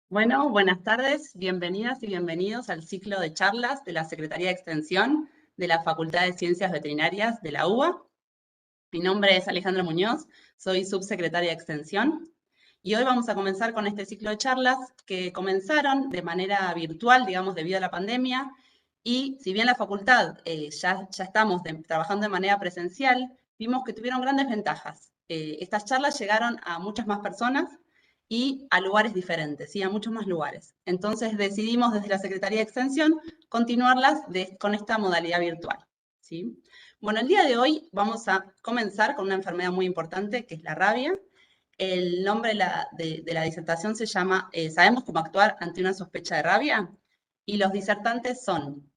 Bueno, buenas tardes, bienvenidas y bienvenidos al ciclo de charlas de la Secretaría de Extensión de la Facultad de Ciencias Veterinarias de la UBA. Mi nombre es Alejandra Muñoz, soy subsecretaria de Extensión y hoy vamos a comenzar con este ciclo de charlas que comenzaron de manera virtual, digamos, debido a la pandemia, y si bien la facultad ya estamos trabajando de manera presencial, vimos que tuvieron grandes ventajas. Estas charlas llegaron a muchas más personas y a lugares diferentes, ¿sí? A muchos más lugares. Entonces decidimos desde la Secretaría de Extensión continuarlas con esta modalidad virtual, ¿sí? Bueno, el día de hoy vamos a comenzar con una enfermedad muy importante, que es la rabia. El nombre de la disertación se llama ¿Sabemos cómo actuar ante una sospecha de rabia? Y los disertantes son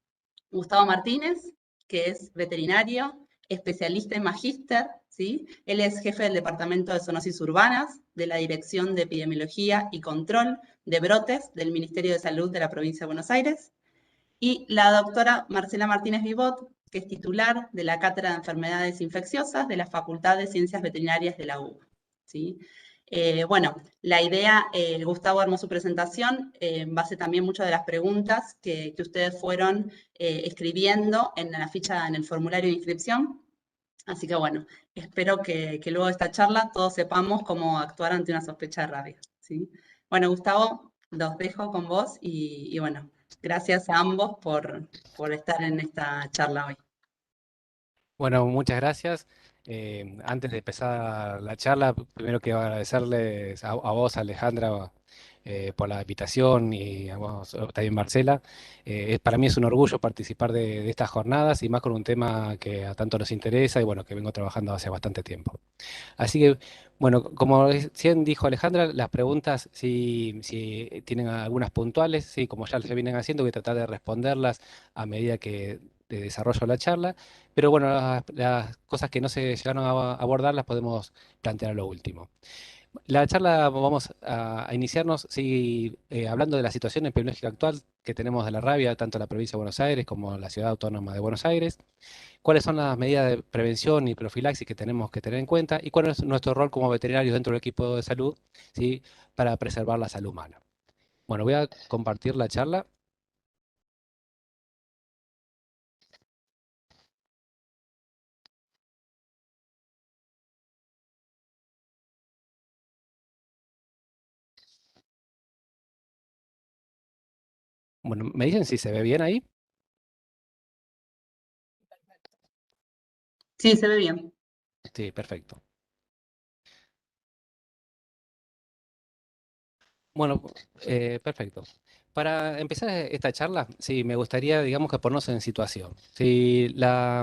Gustavo Martínez, que es veterinario, especialista en magíster, ¿sí? Él es jefe del Departamento de Zoonosis Urbanas, de la Dirección de Epidemiología y Control de Brotes del Ministerio de Salud de la Provincia de Buenos Aires. Y la doctora Marcela Martínez Vivot, que es titular de la Cátedra de Enfermedades Infecciosas de la Facultad de Ciencias Veterinarias de la UBA, ¿sí? Bueno, la idea, Gustavo armó su presentación en base también muchas de las preguntas que ustedes fueron escribiendo en la ficha, en el formulario de inscripción. Así que bueno, espero que luego de esta charla todos sepamos cómo actuar ante una sospecha de rabia, ¿sí? Bueno, Gustavo, los dejo con vos y bueno, gracias a ambos por estar en esta charla hoy. Bueno, muchas gracias. Antes de empezar la charla, primero quiero agradecerles a vos, Alejandra, por la invitación y a vos también, Marcela. Para mí es un orgullo participar de estas jornadas y más con un tema que a tanto nos interesa y bueno, que vengo trabajando hace bastante tiempo. Así que, bueno, como recién dijo Alejandra, las preguntas, si tienen algunas puntuales, sí, como ya se vienen haciendo, voy a tratar de responderlas a medida que desarrollo la charla. Pero bueno, las cosas que no se llegaron a abordar las podemos plantear a lo último. La charla vamos a iniciarnos, sí, hablando de la situación epidemiológica actual que tenemos de la rabia, tanto en la provincia de Buenos Aires como en la ciudad autónoma de Buenos Aires. ¿Cuáles son las medidas de prevención y profilaxis que tenemos que tener en cuenta? ¿Y cuál es nuestro rol como veterinarios dentro del equipo de salud, ¿sí? Para preservar la salud humana? Bueno, voy a compartir la charla. Bueno, ¿me dicen si se ve bien ahí? Sí, se ve bien. Sí, perfecto. Bueno, perfecto. Para empezar esta charla, sí, me gustaría, digamos, que ponernos en situación. Si la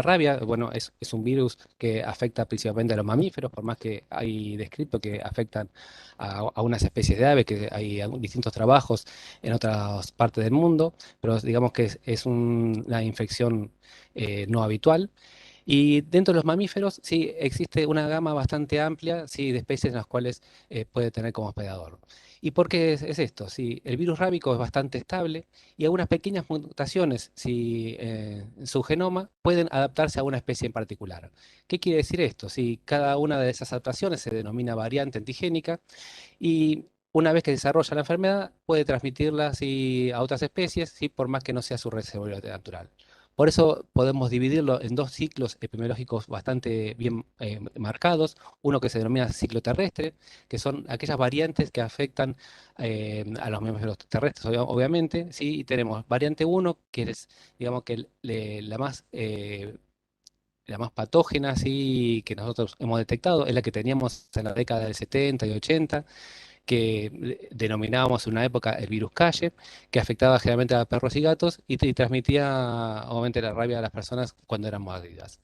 rabia, bueno, es un virus que afecta principalmente a los mamíferos, por más que hay descrito que afectan a unas especies de aves, que hay distintos trabajos en otras partes del mundo, pero digamos que es una infección no habitual. Y dentro de los mamíferos, sí, existe una gama bastante amplia, sí, de especies en las cuales puede tener como hospedador. ¿Y por qué es esto? Sí, el virus rábico es bastante estable y algunas pequeñas mutaciones sí, en su genoma pueden adaptarse a una especie en particular. ¿Qué quiere decir esto? Si cada una de esas adaptaciones se denomina variante antigénica y una vez que desarrolla la enfermedad puede transmitirla sí, a otras especies, sí, por más que no sea su reservorio natural. Por eso podemos dividirlo en dos ciclos epidemiológicos bastante bien marcados. Uno que se denomina ciclo terrestre, que son aquellas variantes que afectan a los mamíferos terrestres, obviamente. ¿Sí? Y tenemos variante uno que es, digamos, que la más patógena, sí, que nosotros hemos detectado, es la que teníamos en la década del 70 y 80, que denominábamos en una época el virus calle, que afectaba generalmente a perros y gatos y transmitía obviamente la rabia a las personas cuando eran mordidas.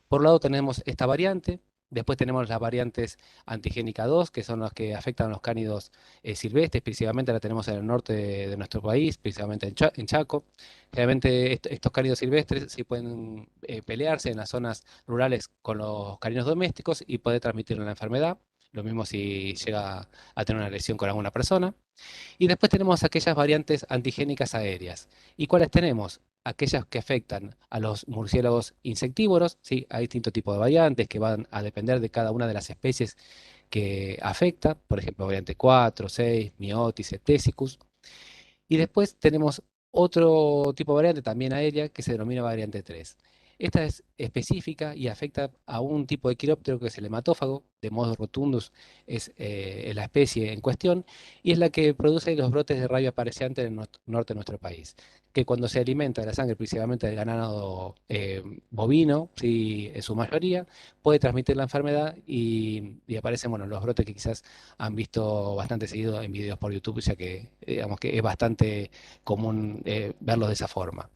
Por un lado tenemos esta variante, después tenemos las variantes antigénica 2, que son las que afectan a los cánidos silvestres, principalmente la tenemos en el norte de nuestro país, principalmente en Chaco. Generalmente estos cánidos silvestres sí pueden pelearse en las zonas rurales con los caninos domésticos y puede transmitir la enfermedad. Lo mismo si llega a tener una lesión con alguna persona. Y después tenemos aquellas variantes antigénicas aéreas. ¿Y cuáles tenemos? Aquellas que afectan a los murciélagos insectívoros, ¿sí? Hay distintos tipos de variantes que van a depender de cada una de las especies que afecta, por ejemplo, variante 4, 6, miotis, septicus. Y después tenemos otro tipo de variante, también aérea, que se denomina variante 3. Esta es específica y afecta a un tipo de quiróptero que es el hematófago, de modo rotundus es la especie en cuestión, y es la que produce los brotes de rabia apareciente en el norte de nuestro país, que cuando se alimenta de la sangre principalmente del ganado bovino, sí, en su mayoría, puede transmitir la enfermedad y aparecen, bueno, los brotes que quizás han visto bastante seguido en videos por YouTube, ya que digamos que es bastante común verlos de esa forma.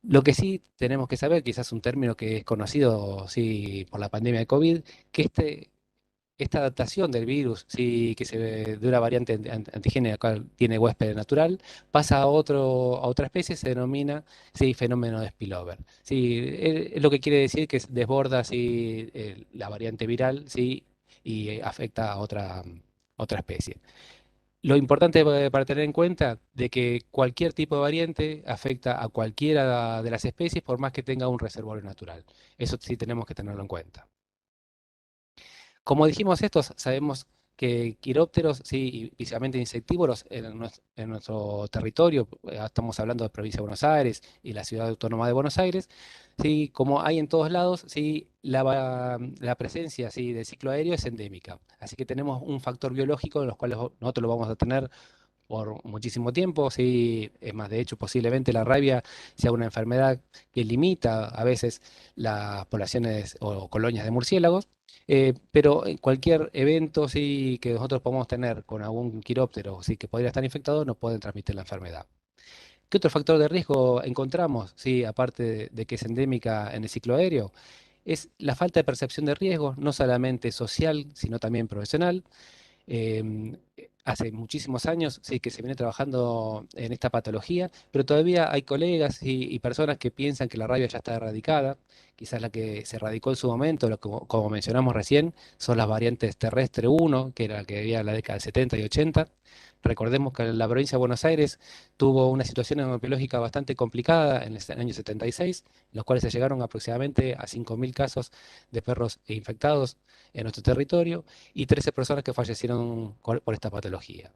Lo que sí tenemos que saber, quizás un término que es conocido sí, por la pandemia de COVID, que esta adaptación del virus, sí, que se ve de una variante antigénica, cual tiene huésped natural, pasa a otra especie, se denomina sí, fenómeno de spillover. Sí, es lo que quiere decir que desborda sí, la variante viral sí, y afecta a otra especie. Lo importante para tener en cuenta de que cualquier tipo de variante afecta a cualquiera de las especies por más que tenga un reservorio natural. Eso sí tenemos que tenerlo en cuenta. Como dijimos estos, sabemos que quirópteros, sí, y principalmente insectívoros en nuestro territorio, estamos hablando de provincia de Buenos Aires y la ciudad autónoma de Buenos Aires, sí, como hay en todos lados, sí, la presencia sí, del ciclo aéreo es endémica. Así que tenemos un factor biológico en los cuales nosotros lo vamos a tener por muchísimo tiempo, sí, es más, de hecho, posiblemente la rabia sea una enfermedad que limita a veces las poblaciones o colonias de murciélagos, pero en cualquier evento sí, que nosotros podamos tener con algún quiróptero sí, que podría estar infectado, nos pueden transmitir la enfermedad. ¿Qué otro factor de riesgo encontramos, sí, aparte de que es endémica en el ciclo aéreo? Es la falta de percepción de riesgo, no solamente social, sino también profesional. Hace muchísimos años sí que se viene trabajando en esta patología, pero todavía hay colegas y personas que piensan que la rabia ya está erradicada. Quizás la que se erradicó en su momento, como mencionamos recién, son las variantes terrestre 1, que era la que había en la década del 70 y 80. Recordemos que la provincia de Buenos Aires tuvo una situación epidemiológica bastante complicada en el año 76, en los cuales se llegaron aproximadamente a 5.000 casos de perros infectados en nuestro territorio y 13 personas que fallecieron por esta patología.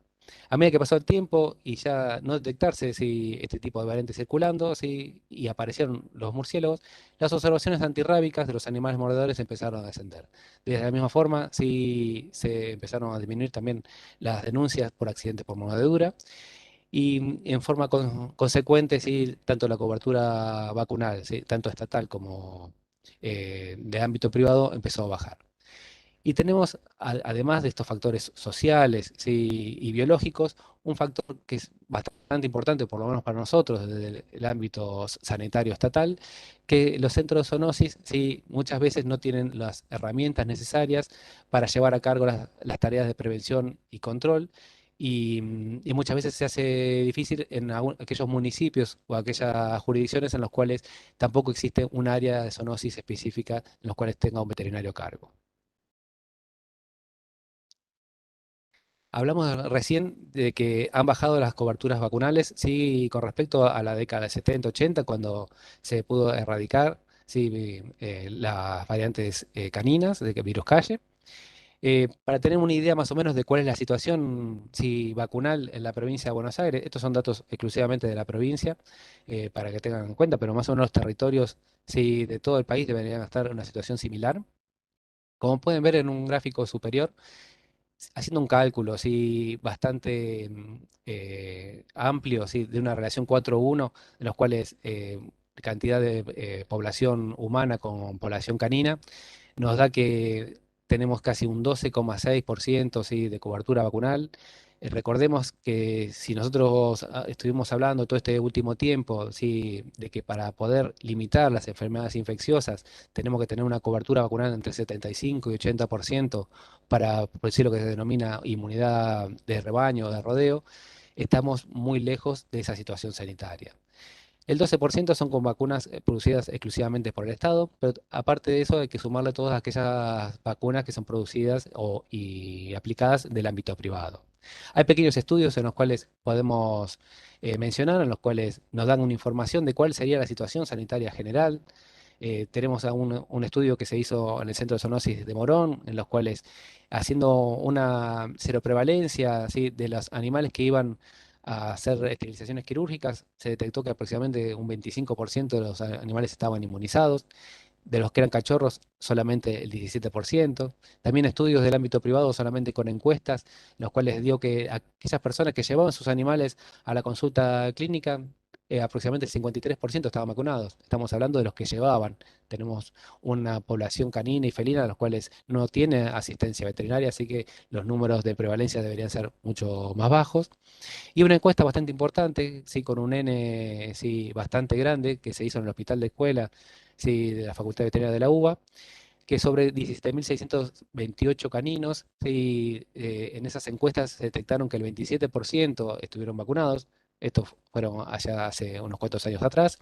A medida que pasó el tiempo y ya no detectarse si este tipo de variantes circulando y aparecieron los murciélagos, las observaciones antirrábicas de los animales mordedores empezaron a descender. De la misma forma, sí se empezaron a disminuir también las denuncias por accidentes por mordedura y en forma consecuente, sí, tanto la cobertura vacunal, sí, tanto estatal como de ámbito privado, empezó a bajar. Y tenemos, además de estos factores sociales, sí, y biológicos, un factor que es bastante importante, por lo menos para nosotros, desde el ámbito sanitario estatal, que los centros de zoonosis sí, muchas veces no tienen las herramientas necesarias para llevar a cargo las tareas de prevención y control. Y muchas veces se hace difícil en aquellos municipios o aquellas jurisdicciones en los cuales tampoco existe un área de zoonosis específica en los cuales tenga un veterinario a cargo. Hablamos recién de que han bajado las coberturas vacunales, sí, con respecto a la década de 70, 80, cuando se pudo erradicar sí, las variantes caninas de virus Calle. Para tener una idea más o menos de cuál es la situación sí, vacunal en la provincia de Buenos Aires, estos son datos exclusivamente de la provincia, para que tengan en cuenta, pero más o menos los territorios sí, de todo el país deberían estar en una situación similar. Como pueden ver en un gráfico superior, haciendo un cálculo así bastante amplio, así, de una relación 4:1, en los cuales cantidad de población humana con población canina, nos da que tenemos casi un 12,6% ¿sí? de cobertura vacunal. Recordemos que si nosotros estuvimos hablando todo este último tiempo, ¿sí? de que para poder limitar las enfermedades infecciosas tenemos que tener una cobertura vacunal entre 75 y 80% para producir lo que se denomina inmunidad de rebaño o de rodeo, estamos muy lejos de esa situación sanitaria. El 12% son con vacunas producidas exclusivamente por el Estado, pero aparte de eso hay que sumarle todas aquellas vacunas que son producidas y aplicadas del ámbito privado. Hay pequeños estudios en los cuales podemos mencionar, en los cuales nos dan una información de cuál sería la situación sanitaria general tenemos un estudio que se hizo en el Centro de Zoonosis de Morón, en los cuales, haciendo una seroprevalencia, ¿sí?, de los animales que iban a hacer esterilizaciones quirúrgicas, se detectó que aproximadamente un 25% de los animales estaban inmunizados. De los que eran cachorros, solamente el 17%. También estudios del ámbito privado, solamente con encuestas, los cuales dio que aquellas personas que llevaban sus animales a la consulta clínica, aproximadamente el 53% estaban vacunados. Estamos hablando de los que llevaban. Tenemos una población canina y felina, los cuales no tiene asistencia veterinaria, así que los números de prevalencia deberían ser mucho más bajos. Y una encuesta bastante importante, sí, con un N, sí, bastante grande, que se hizo en el hospital de escuela, sí, de la Facultad de Veterinaria de la UBA, que sobre 17.628 caninos, sí, en esas encuestas se detectaron que el 27% estuvieron vacunados. Estos fueron allá hace unos cuantos años atrás.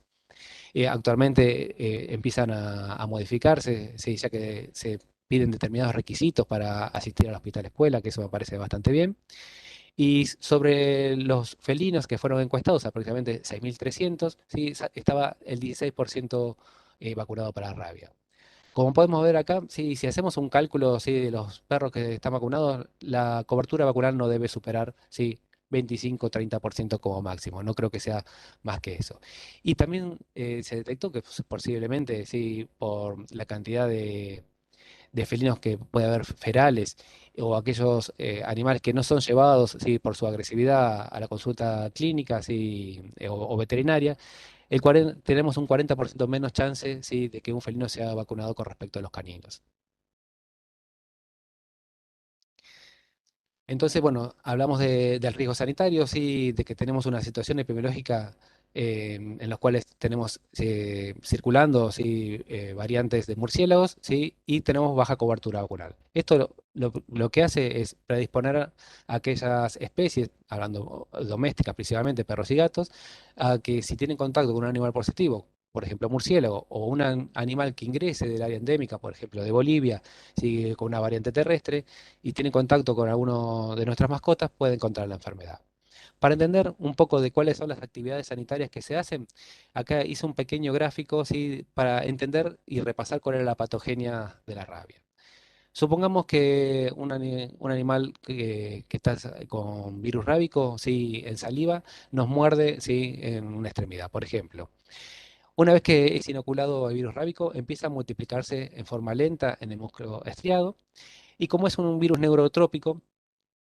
Actualmente empiezan a modificarse, sí, ya que se piden determinados requisitos para asistir al hospital escuela, que eso me parece bastante bien. Y sobre los felinos que fueron encuestados, aproximadamente 6.300, sí, estaba el 16% vacunado para rabia. Como podemos ver acá, sí, si hacemos un cálculo, sí, de los perros que están vacunados, la cobertura vacunal no debe superar, sí, 25-30% como máximo. No creo que sea más que eso. Y también se detectó que posiblemente, sí, por la cantidad de felinos que puede haber ferales o aquellos animales que no son llevados, sí, por su agresividad a la consulta clínica, sí, o veterinaria, tenemos un 40% menos chance, sí, de que un felino sea vacunado con respecto a los caninos. Entonces, bueno, hablamos del riesgo sanitario, sí, de que tenemos una situación epidemiológica en las cuales tenemos circulando, sí, variantes de murciélagos, sí, y tenemos baja cobertura vacunal. Esto lo que hace es predisponer a aquellas especies, hablando domésticas principalmente, perros y gatos, a que si tienen contacto con un animal positivo, por ejemplo, murciélago, o un animal que ingrese del área endémica, por ejemplo, de Bolivia, sí, con una variante terrestre, y tiene contacto con alguno de nuestras mascotas, puede encontrar la enfermedad. Para entender un poco de cuáles son las actividades sanitarias que se hacen, acá hice un pequeño gráfico, ¿sí?, para entender y repasar cuál era la patogenia de la rabia. Supongamos que un animal que está con virus rábico, ¿sí?, en saliva, nos muerde, ¿sí?, en una extremidad, por ejemplo. Una vez que es inoculado el virus rábico, empieza a multiplicarse en forma lenta en el músculo estriado, y como es un virus neurotrópico,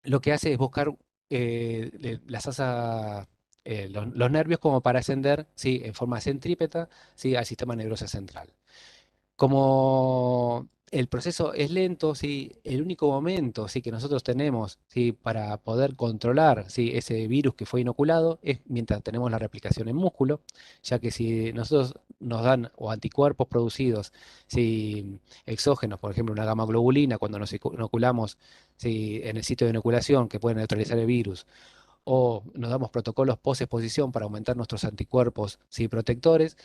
lo que hace es buscar las asas, los nervios como para ascender, ¿sí?, en forma centrípeta, ¿sí?, al sistema nervioso central. Como el proceso es lento, ¿sí?, el único momento, ¿sí?, que nosotros tenemos, ¿sí?, para poder controlar, ¿sí?, ese virus que fue inoculado es mientras tenemos la replicación en músculo, ya que si nosotros nos dan o anticuerpos producidos, ¿sí?, exógenos, por ejemplo, una gamma globulina, cuando nos inoculamos, ¿sí?, en el sitio de inoculación que puede neutralizar el virus, o nos damos protocolos post-exposición para aumentar nuestros anticuerpos, ¿sí?, protectores.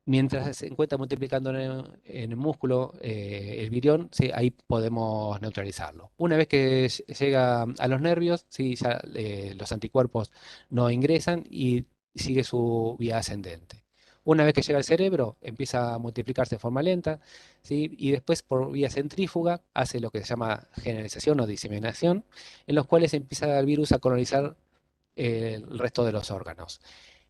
Mientras se encuentra multiplicando en el músculo el virión, sí, ahí podemos neutralizarlo. Una vez que llega a los nervios, sí, ya los anticuerpos no ingresan y sigue su vía ascendente. Una vez que llega al cerebro, empieza a multiplicarse de forma lenta, ¿sí?, y después por vía centrífuga hace lo que se llama generalización o diseminación, en los cuales empieza el virus a colonizar el resto de los órganos.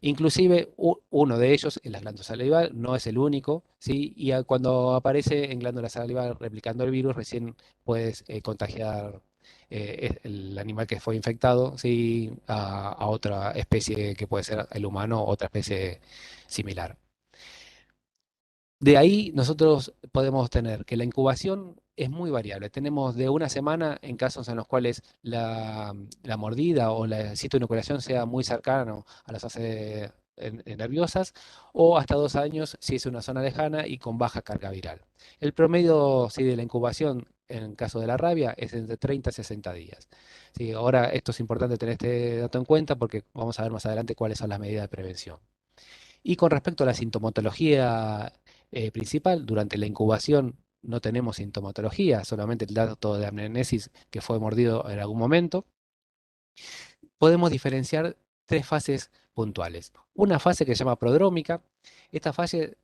Inclusive uno de ellos, en la glándula salival, no es el único, ¿sí? Y cuando aparece en glándula salival replicando el virus, recién puedes contagiar el animal que fue infectado, ¿sí?, a otra especie que puede ser el humano o otra especie similar. De ahí nosotros podemos tener que la incubación es muy variable. Tenemos de una semana en casos en los cuales la mordida o el sitio de inoculación sea muy cercano a las fases nerviosas, o hasta 2 años si es una zona lejana y con baja carga viral. El promedio, sí, de la incubación en caso de la rabia es entre 30 a 60 días. Sí, ahora esto es importante tener este dato en cuenta porque vamos a ver más adelante cuáles son las medidas de prevención. Y con respecto a la sintomatología principal, durante la incubación no tenemos sintomatología, solamente el dato de amnesis que fue mordido en algún momento. Podemos diferenciar tres fases puntuales. Una fase que se llama prodrómica. Esta fase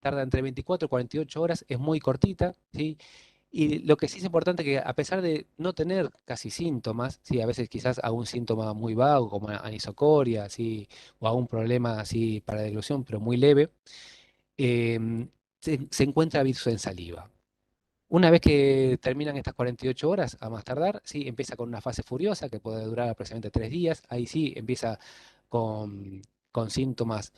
tarda entre 24 y 48 horas, es muy cortita, ¿sí? Y lo que sí es importante que a pesar de no tener casi síntomas, sí, a veces quizás algún síntoma muy vago como anisocoria, sí, o algún problema así para la deglución, pero muy leve, se encuentra virus en saliva. Una vez que terminan estas 48 horas, a más tardar, sí, empieza con una fase furiosa que puede durar aproximadamente 3 días. Ahí sí empieza con, con síntomas,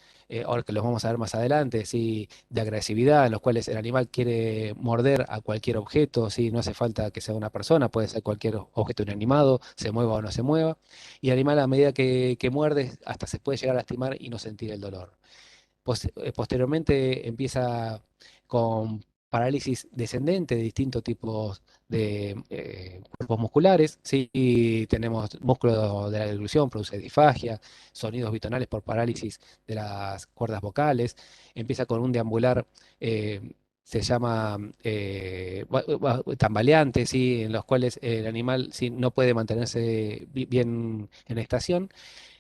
ahora que los vamos a ver más adelante, sí, de agresividad, en los cuales el animal quiere morder a cualquier objeto, sí, no hace falta que sea una persona, puede ser cualquier objeto inanimado, se mueva o no se mueva. Y el animal a medida que muerde, hasta se puede llegar a lastimar y no sentir el dolor. Posteriormente empieza con parálisis descendente de distintos tipos de cuerpos musculares. ¿Sí? Y tenemos músculo de la deglución, produce disfagia, sonidos bitonales por parálisis de las cuerdas vocales. Empieza con un deambular, se llama tambaleante, ¿sí? En los cuales el animal sí, no puede mantenerse bien en estación.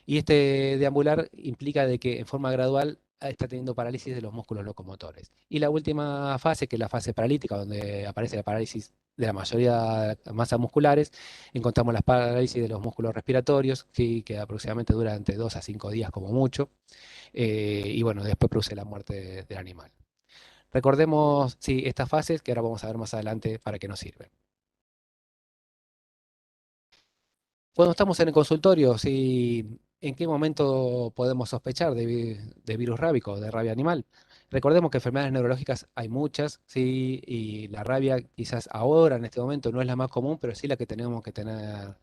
Y este deambular implica de que en forma gradual está teniendo parálisis de los músculos locomotores. Y la última fase, que es la fase paralítica, donde aparece la parálisis de la mayoría de las masas musculares, encontramos las parálisis de los músculos respiratorios, sí, que aproximadamente dura entre 2 a 5 días como mucho, y bueno, después produce la muerte del animal. Recordemos, sí, estas fases que ahora vamos a ver más adelante para qué nos sirven. Cuando estamos en el consultorio, sí, ¿en qué momento podemos sospechar de virus rábico, de rabia animal? Recordemos que enfermedades neurológicas hay muchas, sí, y la rabia quizás ahora, en este momento, no es la más común, pero sí la que tenemos que tener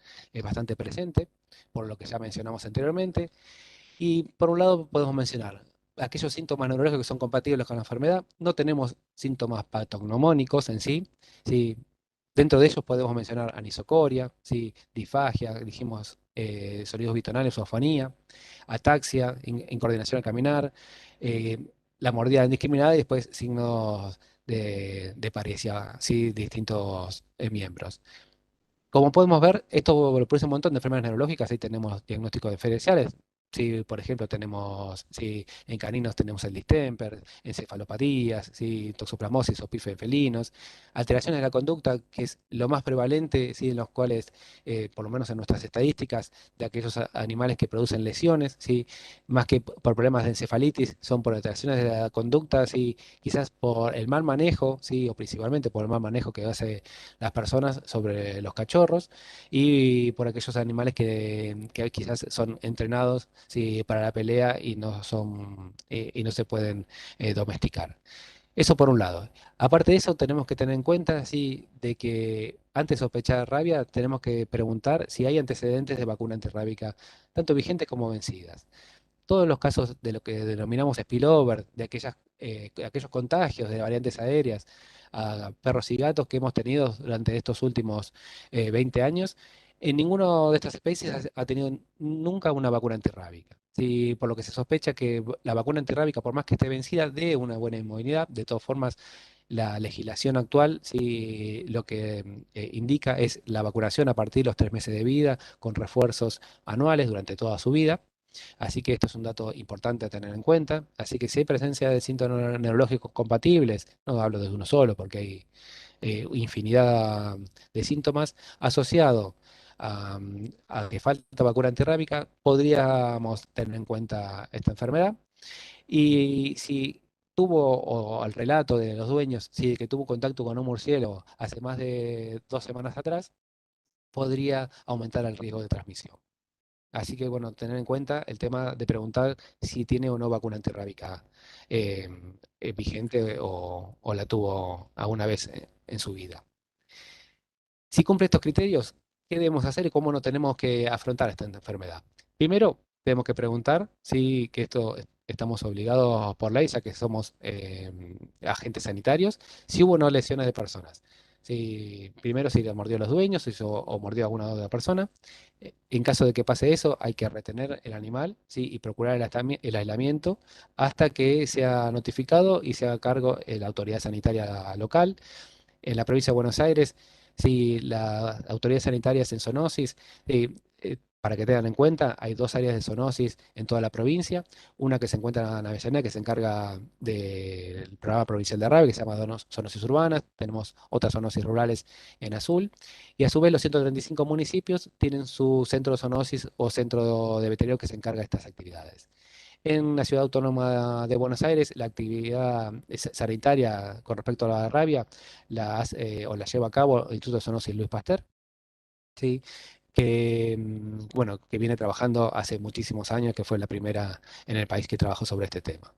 bastante presente, por lo que ya mencionamos anteriormente. Y por un lado podemos mencionar aquellos síntomas neurológicos que son compatibles con la enfermedad. No tenemos síntomas patognomónicos en sí. Sí. Dentro de ellos podemos mencionar anisocoria, sí, disfagia, dijimos sonidos bitonales o afonía, ataxia, incoordinación al caminar, eh, la mordida indiscriminada y después signos de paresia, sí, distintos miembros. Como podemos ver, esto lo produce un montón de enfermedades neurológicas. Ahí tenemos diagnósticos diferenciales. Si, por ejemplo, tenemos, si en caninos tenemos el distemper, encefalopatías, si toxoplasmosis o pif en felinos, alteraciones de la conducta, que es lo más prevalente, sí, en los cuales, por lo menos en nuestras estadísticas, de aquellos animales que producen lesiones, sí, más que por problemas de encefalitis, son por alteraciones de la conducta, sí, quizás por el mal manejo, sí, o principalmente por el mal manejo que hace las personas sobre los cachorros y por aquellos animales que quizás son entrenados, sí, para la pelea y no son y no se pueden domesticar. Eso por un lado. Aparte de eso, tenemos que tener en cuenta sí, de que antes de sospechar rabia, tenemos que preguntar si hay antecedentes de vacuna antirrábica, tanto vigentes como vencidas. Todos los casos de lo que denominamos spillover, de aquellos contagios de variantes aéreas a perros y gatos que hemos tenido durante estos últimos 20 años, en ninguno de estas especies ha tenido nunca una vacuna antirrábica. Sí, por lo que se sospecha que la vacuna antirrábica, por más que esté vencida, dé una buena inmunidad. De todas formas, la legislación actual sí, lo que indica es la vacunación a partir de los 3 meses de vida, con refuerzos anuales durante toda su vida. Así que esto es un dato importante a tener en cuenta. Así que si hay presencia de síntomas neurológicos compatibles, no hablo de uno solo porque hay infinidad de síntomas asociado a que falta vacuna antirrábica, podríamos tener en cuenta esta enfermedad. Y si tuvo, o al relato de los dueños, si que tuvo contacto con un murciélago hace más de 2 semanas atrás, podría aumentar el riesgo de transmisión. Así que, bueno, tener en cuenta el tema de preguntar si tiene o no vacuna antirrábica eh, vigente o la tuvo alguna vez en su vida. Si cumple estos criterios, ¿qué debemos hacer y cómo no tenemos que afrontar esta enfermedad? Primero, tenemos que preguntar si que esto estamos obligados por ley, ya que somos agentes sanitarios, si hubo o no lesiones de personas. Si, primero, si le mordió a los dueños o mordió a alguna otra persona. En caso de que pase eso, hay que retener el animal, ¿sí? Y procurar el aislamiento hasta que sea notificado y se haga cargo la autoridad sanitaria local. En la provincia de Buenos Aires, sí, las autoridades sanitarias en zoonosis para que tengan en cuenta, hay 2 áreas de zoonosis en toda la provincia, una que se encuentra en Avellaneda, que se encarga del programa provincial de rabia, que se llama zoonosis urbanas, tenemos otras zoonosis rurales en azul, y a su vez los 135 municipios tienen su centro de zoonosis o centro de veterinario que se encarga de estas actividades. En la Ciudad Autónoma de Buenos Aires, la actividad sanitaria con respecto a la rabia o la lleva a cabo el Instituto de Zoonosis Luis Pasteur, ¿sí? Que, bueno, que viene trabajando hace muchísimos años, que fue la primera en el país que trabajó sobre este tema.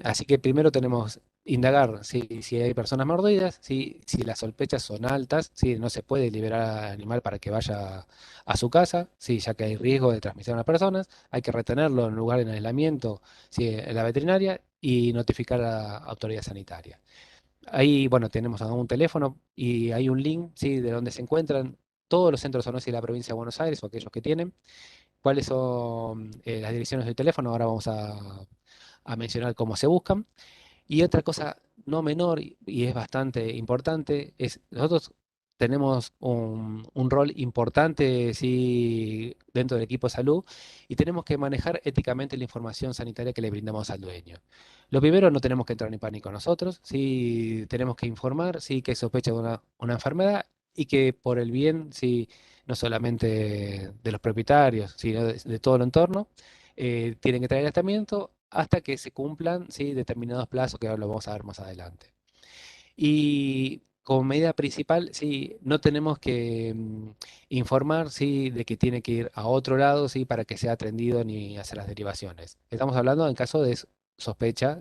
Así que primero tenemos indagar si hay personas mordidas, si las sospechas son altas, si no se puede liberar al animal para que vaya a su casa, ya que hay riesgo de transmisión a las personas, hay que retenerlo en lugar de aislamiento, en la veterinaria y notificar a la autoridad sanitaria. Ahí, bueno, tenemos un teléfono y hay un link, de donde se encuentran todos los centros de zoonosis de la provincia de Buenos Aires o aquellos que tienen. ¿Cuáles son las direcciones de teléfono? Ahora vamos a mencionar cómo se buscan. Y otra cosa no menor y es bastante importante es nosotros tenemos un rol importante dentro del equipo de salud y tenemos que manejar éticamente la información sanitaria que le brindamos al dueño. Lo primero, no tenemos que entrar en pánico nosotros, sí tenemos que informar, sí que sospecha de una enfermedad y que por el bien, sí, no solamente de los propietarios, sino de todo el entorno, tienen que traer el tratamiento hasta que se cumplan, determinados plazos que ahora lo vamos a ver más adelante. Y como medida principal, no tenemos que informar, de que tiene que ir a otro lado, para que sea atendido ni hacer las derivaciones. Estamos hablando en caso de sospecha,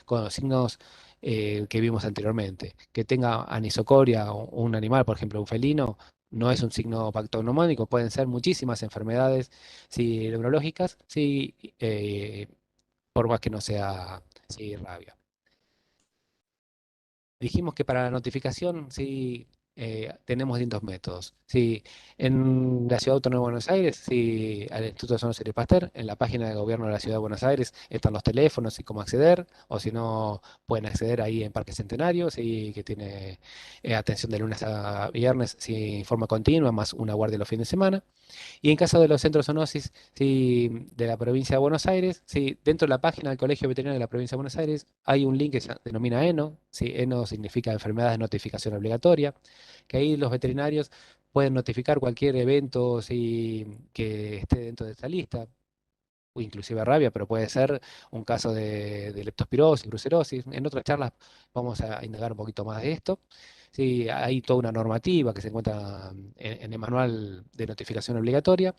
con los signos que vimos anteriormente. Que tenga anisocoria o un animal, por ejemplo, un felino, no es un signo patognomónico, pueden ser muchísimas enfermedades, neurológicas, por más que no sea, rabia. Dijimos que para la notificación, tenemos distintos métodos. Sí, en la Ciudad Autónoma de Buenos Aires, al Instituto de Zoonosis de Pasteur, en la página de gobierno de la Ciudad de Buenos Aires están los teléfonos y cómo acceder, o si no, pueden acceder ahí en Parque Centenario, que tiene atención de lunes a viernes, en forma continua, más una guardia los fines de semana. Y en caso de los centros zoonosis, de la provincia de Buenos Aires, dentro de la página del Colegio Veterinario de la provincia de Buenos Aires hay un link que se denomina ENO. ENO significa Enfermedades de Notificación Obligatoria, que ahí los veterinarios pueden notificar cualquier evento, que esté dentro de esta lista, o inclusive rabia, pero puede ser un caso de leptospirosis, brucelosis. En otras charlas vamos a indagar un poquito más de esto. Sí, hay toda una normativa que se encuentra en el manual de notificación obligatoria.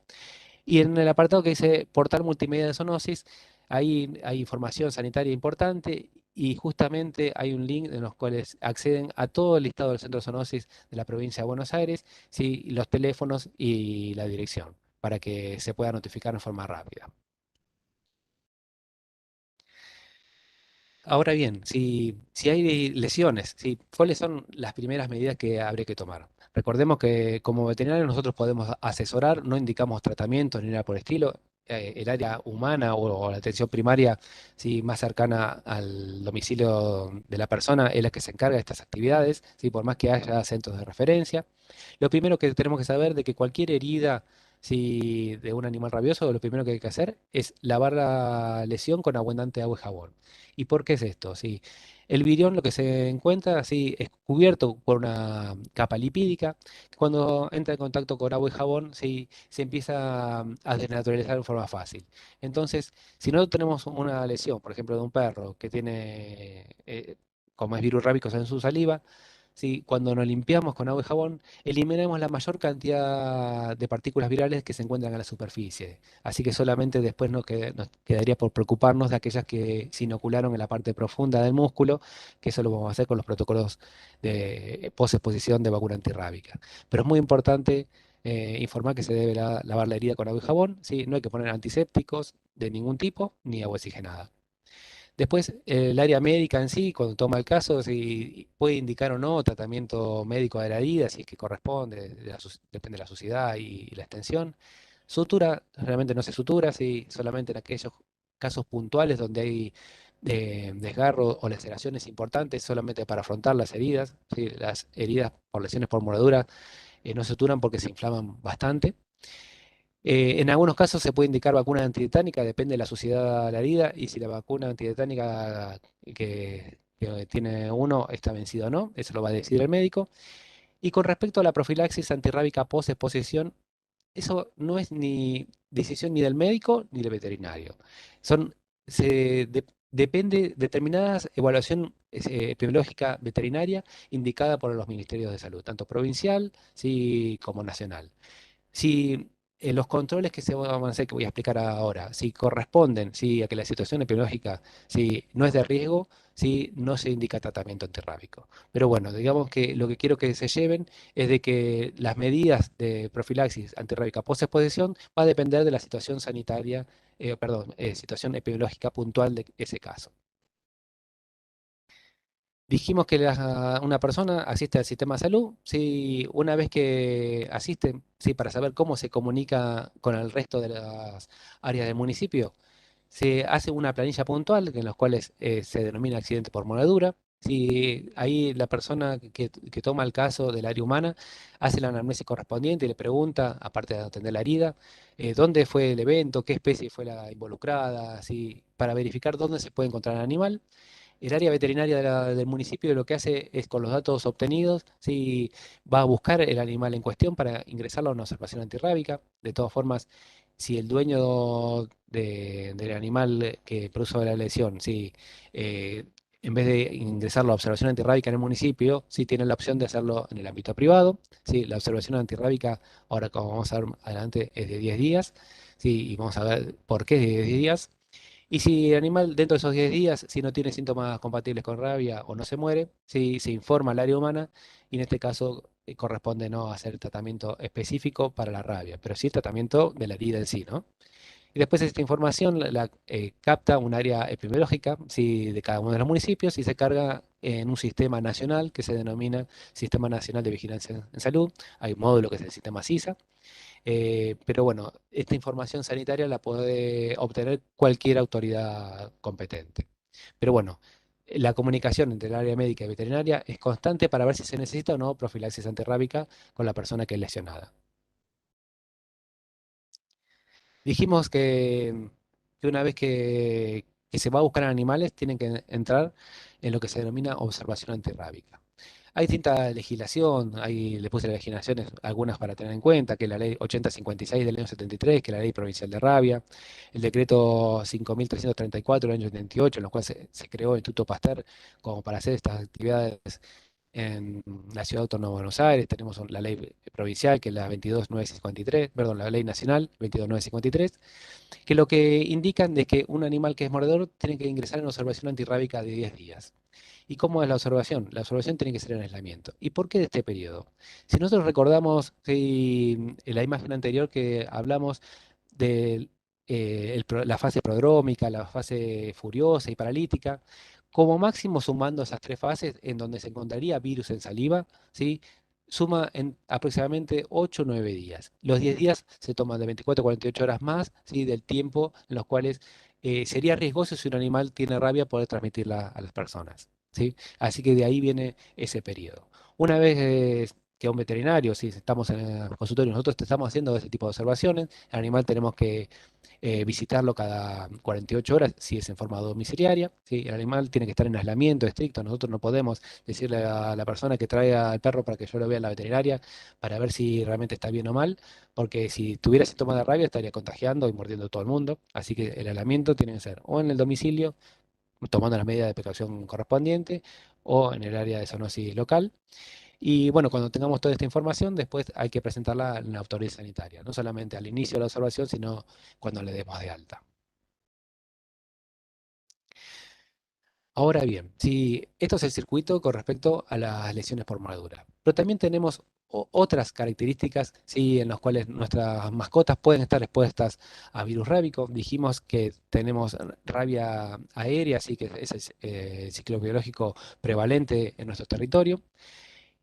Y en el apartado que dice portal multimedia de zoonosis, ahí hay información sanitaria importante y justamente hay un link en los cuales acceden a todo el listado del centro de zoonosis de la provincia de Buenos Aires, los teléfonos y la dirección, para que se pueda notificar en forma rápida. Ahora bien, si hay lesiones, ¿cuáles son las primeras medidas que habría que tomar? Recordemos que como veterinarios nosotros podemos asesorar, no indicamos tratamientos ni nada por el estilo. El área humana o la atención primaria, más cercana al domicilio de la persona, es la que se encarga de estas actividades, por más que haya centros de referencia. Lo primero que tenemos que saber de que cualquier herida, de un animal rabioso, lo primero que hay que hacer es lavar la lesión con abundante agua y jabón. ¿Y por qué es esto? El virión lo que se encuentra, es cubierto por una capa lipídica. Cuando entra en contacto con agua y jabón, se empieza a desnaturalizar de forma fácil. Entonces, si nosotros tenemos una lesión, por ejemplo, de un perro que tiene, como es virus rábicos en su saliva, cuando nos limpiamos con agua y jabón, eliminamos la mayor cantidad de partículas virales que se encuentran en la superficie. Así que solamente después nos quedaría por preocuparnos de aquellas que se inocularon en la parte profunda del músculo, que eso lo vamos a hacer con los protocolos de posexposición de vacuna antirrábica. Pero es muy importante informar que se debe lavar la herida con agua y jabón, no hay que poner antisépticos de ningún tipo ni agua oxigenada. Después, el área médica en sí, cuando toma el caso, si puede indicar o no tratamiento médico de la herida, si es que corresponde, depende de la suciedad y la extensión. Sutura, realmente no se sutura, solamente en aquellos casos puntuales donde hay desgarro o laceraciones importantes, solamente para afrontar las heridas. Las heridas por lesiones por moradura no se suturan porque se inflaman bastante. En algunos casos se puede indicar vacuna antitetánica, depende de la suciedad de la herida y si la vacuna antitetánica que tiene uno está vencida o no, eso lo va a decir el médico. Y con respecto a la profilaxis antirrábica post-exposición, eso no es ni decisión ni del médico ni del veterinario. Son, depende determinadas evaluación epidemiológica veterinaria indicada por los ministerios de salud, tanto provincial, sí, como nacional. Si los controles que se van a hacer, que voy a explicar ahora, si corresponden, si a que la situación epidemiológica, si no es de riesgo, si no se indica tratamiento antirrábico. Pero bueno, digamos que lo que quiero que se lleven es de que las medidas de profilaxis antirrábica post-exposición va a depender de la situación sanitaria, perdón, situación epidemiológica puntual de ese caso. Dijimos que una persona asiste al sistema de salud, si una vez que asiste, sí, para saber cómo se comunica con el resto de las áreas del municipio, se hace una planilla puntual en las cuales se denomina accidente por mordedura. Si ahí la persona que toma el caso del área humana hace la anamnesis correspondiente y le pregunta, aparte de atender la herida, dónde fue el evento, qué especie fue la involucrada, así, para verificar dónde se puede encontrar el animal. El área veterinaria del municipio lo que hace es, con los datos obtenidos, si va a buscar el animal en cuestión para ingresarlo a una observación antirrábica. De todas formas, si el dueño del animal que produjo la lesión, si en vez de ingresarlo a observación antirrábica en el municipio, si tiene la opción de hacerlo en el ámbito privado. Sí, la observación antirrábica, ahora como vamos a ver adelante, es de 10 días. Sí, y vamos a ver por qué es de 10 días. Y si el animal dentro de esos 10 días, si no tiene síntomas compatibles con rabia o no se muere, si se informa al área humana y en este caso corresponde no hacer tratamiento específico para la rabia, pero sí el tratamiento de la herida en sí, ¿no? Y después esta información la capta un área epidemiológica, sí, de cada uno de los municipios y se carga en un sistema nacional que se denomina Sistema Nacional de Vigilancia en Salud. Hay un módulo que es el sistema SISA. Pero bueno, esta información sanitaria la puede obtener cualquier autoridad competente. Pero bueno, la comunicación entre el área médica y veterinaria es constante para ver si se necesita o no profilaxis antirrábica con la persona que es lesionada. Dijimos que una vez que se va a buscar animales, tienen que entrar en lo que se denomina observación antirrábica. Hay distinta legislación, le puse las legislaciones, algunas para tener en cuenta, que la ley 8056 del año 73, que es la ley provincial de rabia, el decreto 5334 del año 78, en los cuales se creó el Instituto Pasteur como para hacer estas actividades en la Ciudad Autónoma de Buenos Aires. Tenemos la ley provincial, que es la 22953, perdón, la ley nacional 22953, que lo que indican es que un animal que es mordedor tiene que ingresar en observación antirrábica de 10 días. ¿Y cómo es la observación? La observación tiene que ser en aislamiento. ¿Y por qué de este periodo? Si nosotros recordamos en la imagen anterior que hablamos de la fase prodrómica, la fase furiosa y paralítica, como máximo sumando esas tres fases en donde se encontraría virus en saliva, ¿sí? Suma en aproximadamente 8 o 9 días. Los 10 días se toman de 24 a 48 horas más, ¿sí? Del tiempo en los cuales sería riesgoso si un animal tiene rabia poder transmitirla a las personas. ¿Sí? Así que de ahí viene ese periodo. Una vez que un veterinario, si estamos en el consultorio, nosotros estamos haciendo ese tipo de observaciones, el animal tenemos que visitarlo cada 48 horas si es en forma domiciliaria. ¿Sí? El animal tiene que estar en aislamiento estricto. Nosotros no podemos decirle a la persona que traiga al perro para que yo lo vea en la veterinaria para ver si realmente está bien o mal, porque si tuviera síntomas de rabia estaría contagiando y mordiendo a todo el mundo. Así que el aislamiento tiene que ser o en el domicilio, tomando las medidas de precaución correspondientes, o en el área de zoonosis local. Y bueno, cuando tengamos toda esta información, después hay que presentarla en la autoridad sanitaria, no solamente al inicio de la observación, sino cuando le demos de alta. Ahora bien, si esto es el circuito con respecto a las lesiones por mordedura, pero también tenemos otras características, sí, en las cuales nuestras mascotas pueden estar expuestas a virus rábico. Dijimos que tenemos rabia aérea, así que es el ciclo biológico prevalente en nuestro territorio.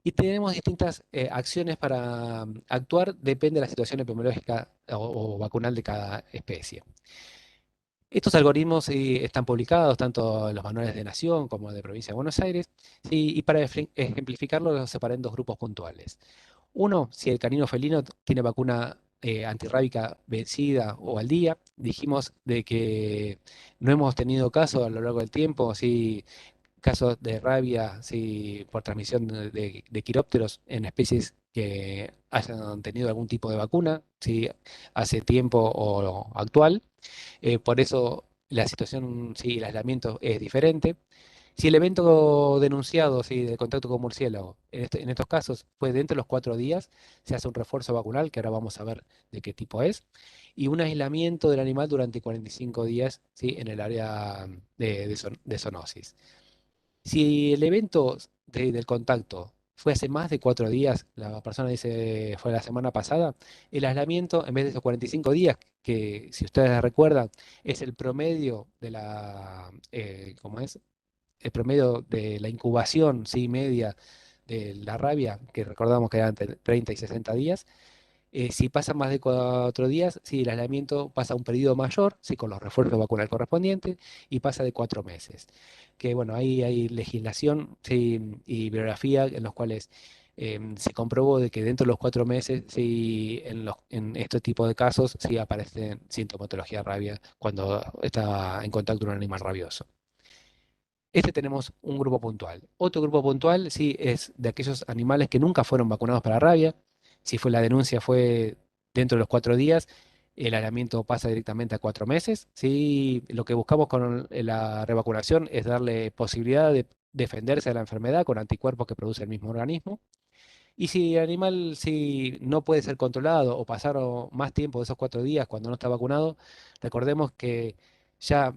Y tenemos distintas acciones para actuar, depende de la situación epidemiológica o vacunal de cada especie. Estos algoritmos sí, están publicados tanto en los manuales de Nación como de Provincia de Buenos Aires, sí, y para ejemplificarlo los separé en dos grupos puntuales. Uno, si el canino felino tiene vacuna antirrábica vencida o al día. Dijimos de que no hemos tenido casos a lo largo del tiempo, sí, casos de rabia sí, por transmisión de quirópteros en especies que hayan tenido algún tipo de vacuna, sí, hace tiempo o actual. Por eso la situación, sí, el aislamiento es diferente. Si el evento denunciado, sí, de contacto con murciélago, en estos casos fue dentro de los 4 días, se hace un refuerzo vacunal, que ahora vamos a ver de qué tipo es, y un aislamiento del animal durante 45 días, sí, en el área de zoonosis. Si el evento del contacto fue hace más de 4 días, la persona dice fue la semana pasada, el aislamiento, en vez de esos 45 días, que si ustedes recuerdan, es el promedio de ¿cómo es? El promedio de la incubación, sí, media de la rabia, que recordamos que era entre 30 y 60 días. Si pasan más de 4 días, sí, el aislamiento pasa a un periodo mayor, sí, con los refuerzos vacunales correspondientes, y pasa de 4 meses. Que bueno, ahí hay legislación, sí, y bibliografía en los cuales se comprobó de que dentro de los 4 meses, sí, en este tipo de casos, sí aparece sintomatología de rabia cuando está en contacto con un animal rabioso. Este tenemos un grupo puntual. Otro grupo puntual, sí, es de aquellos animales que nunca fueron vacunados para rabia. Si fue la denuncia fue dentro de los 4 días, el aislamiento pasa directamente a 4 meses. Sí, lo que buscamos con la revacunación es darle posibilidad de defenderse de la enfermedad con anticuerpos que produce el mismo organismo. Y si el animal si no puede ser controlado o pasaron más tiempo de esos 4 días cuando no está vacunado, recordemos que ya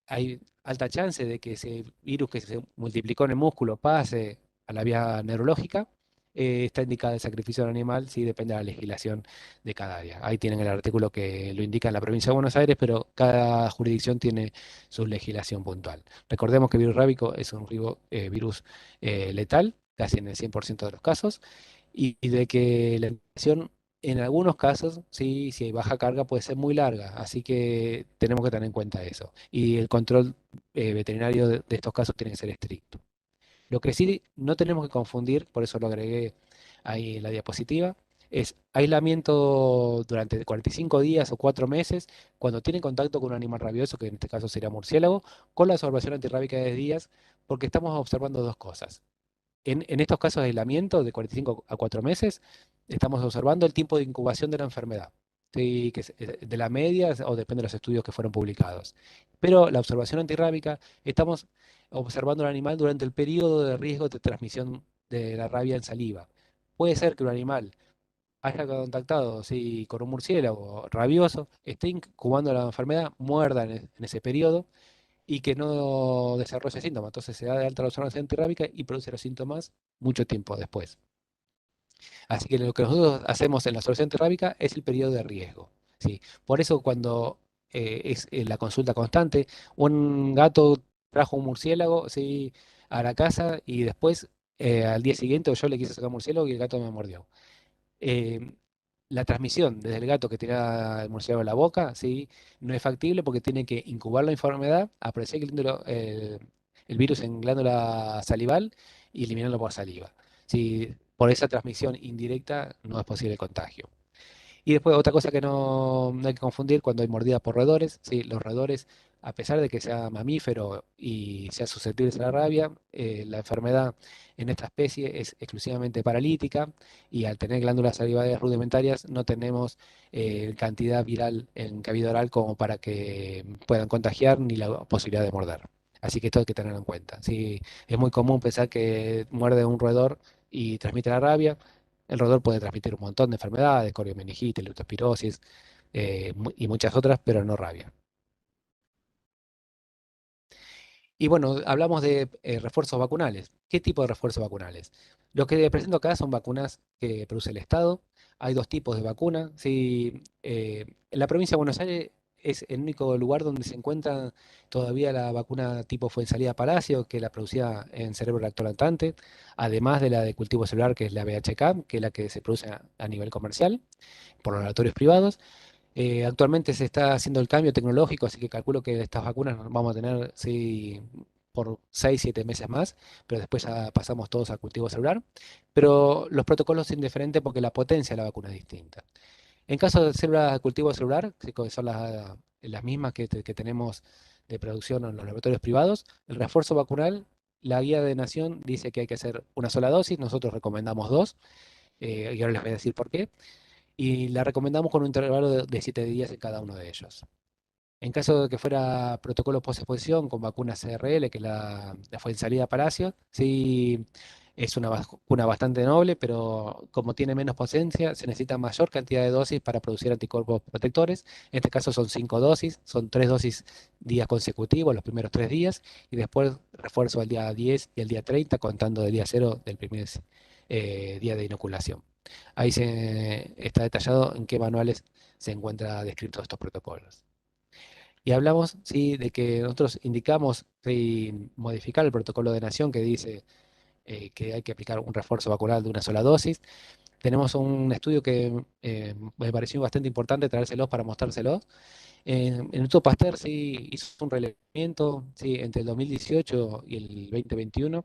hay alta chance de que ese virus que se multiplicó en el músculo pase a la vía neurológica. Está indicado el sacrificio del animal, sí depende de la legislación de cada área. Ahí tienen el artículo que lo indica en la provincia de Buenos Aires, pero cada jurisdicción tiene su legislación puntual. Recordemos que el virus rábico es un virus letal, casi en el 100% de los casos, y de que la infección en algunos casos, sí, si hay baja carga puede ser muy larga, así que tenemos que tener en cuenta eso. Y el control veterinario de estos casos tiene que ser estricto. Lo que sí no tenemos que confundir, por eso lo agregué ahí en la diapositiva, es aislamiento durante 45 días o 4 meses cuando tiene contacto con un animal rabioso, que en este caso sería murciélago, con la observación antirrábica de 10 días, porque estamos observando dos cosas. En estos casos de aislamiento de 45 a 4 meses, estamos observando el tiempo de incubación de la enfermedad, sí, que es de la media o depende de los estudios que fueron publicados. Pero la observación antirrábica, estamos observando al animal durante el periodo de riesgo de transmisión de la rabia en saliva. Puede ser que un animal haya contactado sí, con un murciélago rabioso, esté incubando la enfermedad, muerda en ese periodo y que no desarrolle síntomas. Entonces se da de alta la observación antirrábica y produce los síntomas mucho tiempo después. Así que lo que nosotros hacemos en la observación antirrábica es el periodo de riesgo. ¿Sí? Por eso cuando es la consulta constante, un gato trajo un murciélago, ¿sí?, a la casa y después al día siguiente yo le quise sacar un murciélago y el gato me mordió. eh, la transmisión desde el gato que tenga el murciélago en la boca, ¿sí?, no es factible porque tiene que incubar la enfermedad, aparecer el virus en glándula salival y eliminarlo por saliva. ¿Sí? Por esa transmisión indirecta no es posible el contagio. Y después otra cosa que no hay que confundir cuando hay mordida por roedores, ¿sí? Los roedores, a pesar de que sea mamífero y sea susceptible a la rabia, la enfermedad en esta especie es exclusivamente paralítica y al tener glándulas salivales rudimentarias no tenemos cantidad viral en cavidad oral como para que puedan contagiar ni la posibilidad de morder. Así que esto hay que tenerlo en cuenta. Sí, es muy común pensar que muerde un roedor y transmite la rabia. El roedor puede transmitir un montón de enfermedades, coriomeningitis, leptospirosis y muchas otras, pero no rabia. Y bueno, hablamos de refuerzos vacunales. ¿Qué tipo de refuerzos vacunales? Lo que presento acá son vacunas que produce el Estado. Hay dos tipos de vacuna. Sí, en la provincia de Buenos Aires es el único lugar donde se encuentra todavía la vacuna tipo Fuensalida Palacio, que la producía en cerebro lactolactante, además de la de cultivo celular, que es la VHK, que es la que se produce a nivel comercial por los laboratorios privados. Actualmente se está haciendo el cambio tecnológico, así que calculo que estas vacunas las vamos a tener sí, por 6 7 meses más, pero después ya pasamos todos al cultivo celular. Pero los protocolos son diferentes porque la potencia de la vacuna es distinta. En caso de células de cultivo celular, que son las mismas que tenemos de producción en los laboratorios privados, el refuerzo vacunal, la guía de Nación dice que hay que hacer una sola dosis, nosotros recomendamos dos, y ahora les voy a decir por qué, y la recomendamos con un intervalo de 7 días en cada uno de ellos. En caso de que fuera protocolo post-exposición con vacuna CRL, que fue en salida Palacio, sí es una vacuna bastante noble, pero como tiene menos potencia, se necesita mayor cantidad de dosis para producir anticuerpos protectores. En este caso son 5 dosis, son 3 dosis días consecutivos, los primeros 3 días, y después refuerzo al día 10 y el día 30, contando del día 0 del primer día de inoculación. Ahí está detallado en qué manuales se encuentra descritos estos protocolos. Y hablamos, sí, de que nosotros indicamos sí, modificar el protocolo de Nación que dice que hay que aplicar un refuerzo vacunal de una sola dosis. Tenemos un estudio que me pareció bastante importante traérselos para mostrárselos. En el Instituto Pasteur sí hizo un relevamiento sí, entre el 2018 y el 2021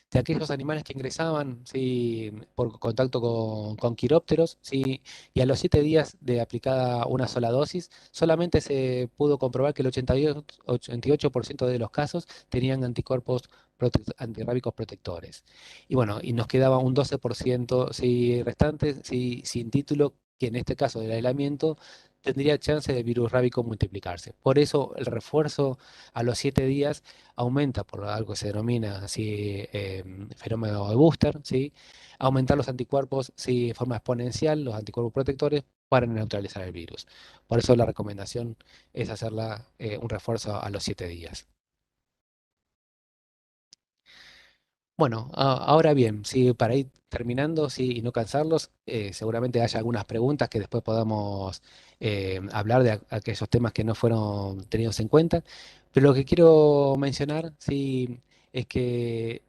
de aquellos animales que ingresaban sí, por contacto con quirópteros, sí, y a los 7 días de aplicada una sola dosis, solamente se pudo comprobar que el 88% de los casos tenían anticuerpos antirrábicos protectores. Y bueno, y nos quedaba un 12% sí, restante sí, sin título, que en este caso del aislamiento tendría chance de virus rábico multiplicarse. Por eso el refuerzo a los 7 días aumenta por algo que se denomina así, fenómeno de booster, ¿sí? Aumentar los anticuerpos sí, de forma exponencial, los anticuerpos protectores, para neutralizar el virus. Por eso la recomendación es hacerla un refuerzo a los 7 días. Bueno, ahora bien, sí, para ir terminando sí, y no cansarlos, seguramente haya algunas preguntas que después podamos hablar de aquellos temas que no fueron tenidos en cuenta. Pero lo que quiero mencionar, sí, es que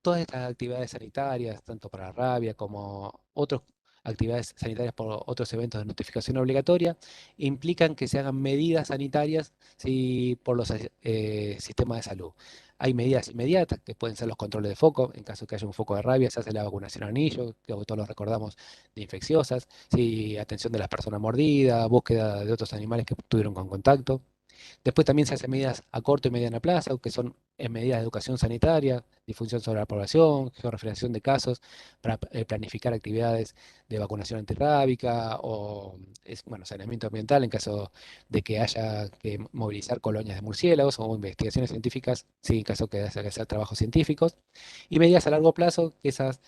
todas estas actividades sanitarias, tanto para la rabia como otras actividades sanitarias por otros eventos de notificación obligatoria, implican que se hagan medidas sanitarias sí, por los sistemas de salud. Hay medidas inmediatas, que pueden ser los controles de foco, en caso que haya un foco de rabia, se hace la vacunación a anillo, que todos lo recordamos, de infecciosas, sí, atención de las personas mordidas, búsqueda de otros animales que tuvieron con contacto. Después también se hacen medidas a corto y mediano plazo, que son medidas de educación sanitaria, difusión sobre la población, georreferenciación de casos, para planificar actividades de vacunación antirrábica o bueno, saneamiento ambiental en caso de que haya que movilizar colonias de murciélagos o investigaciones científicas, sí, en caso que haya que hacer trabajos científicos. Y medidas a largo plazo, que esas,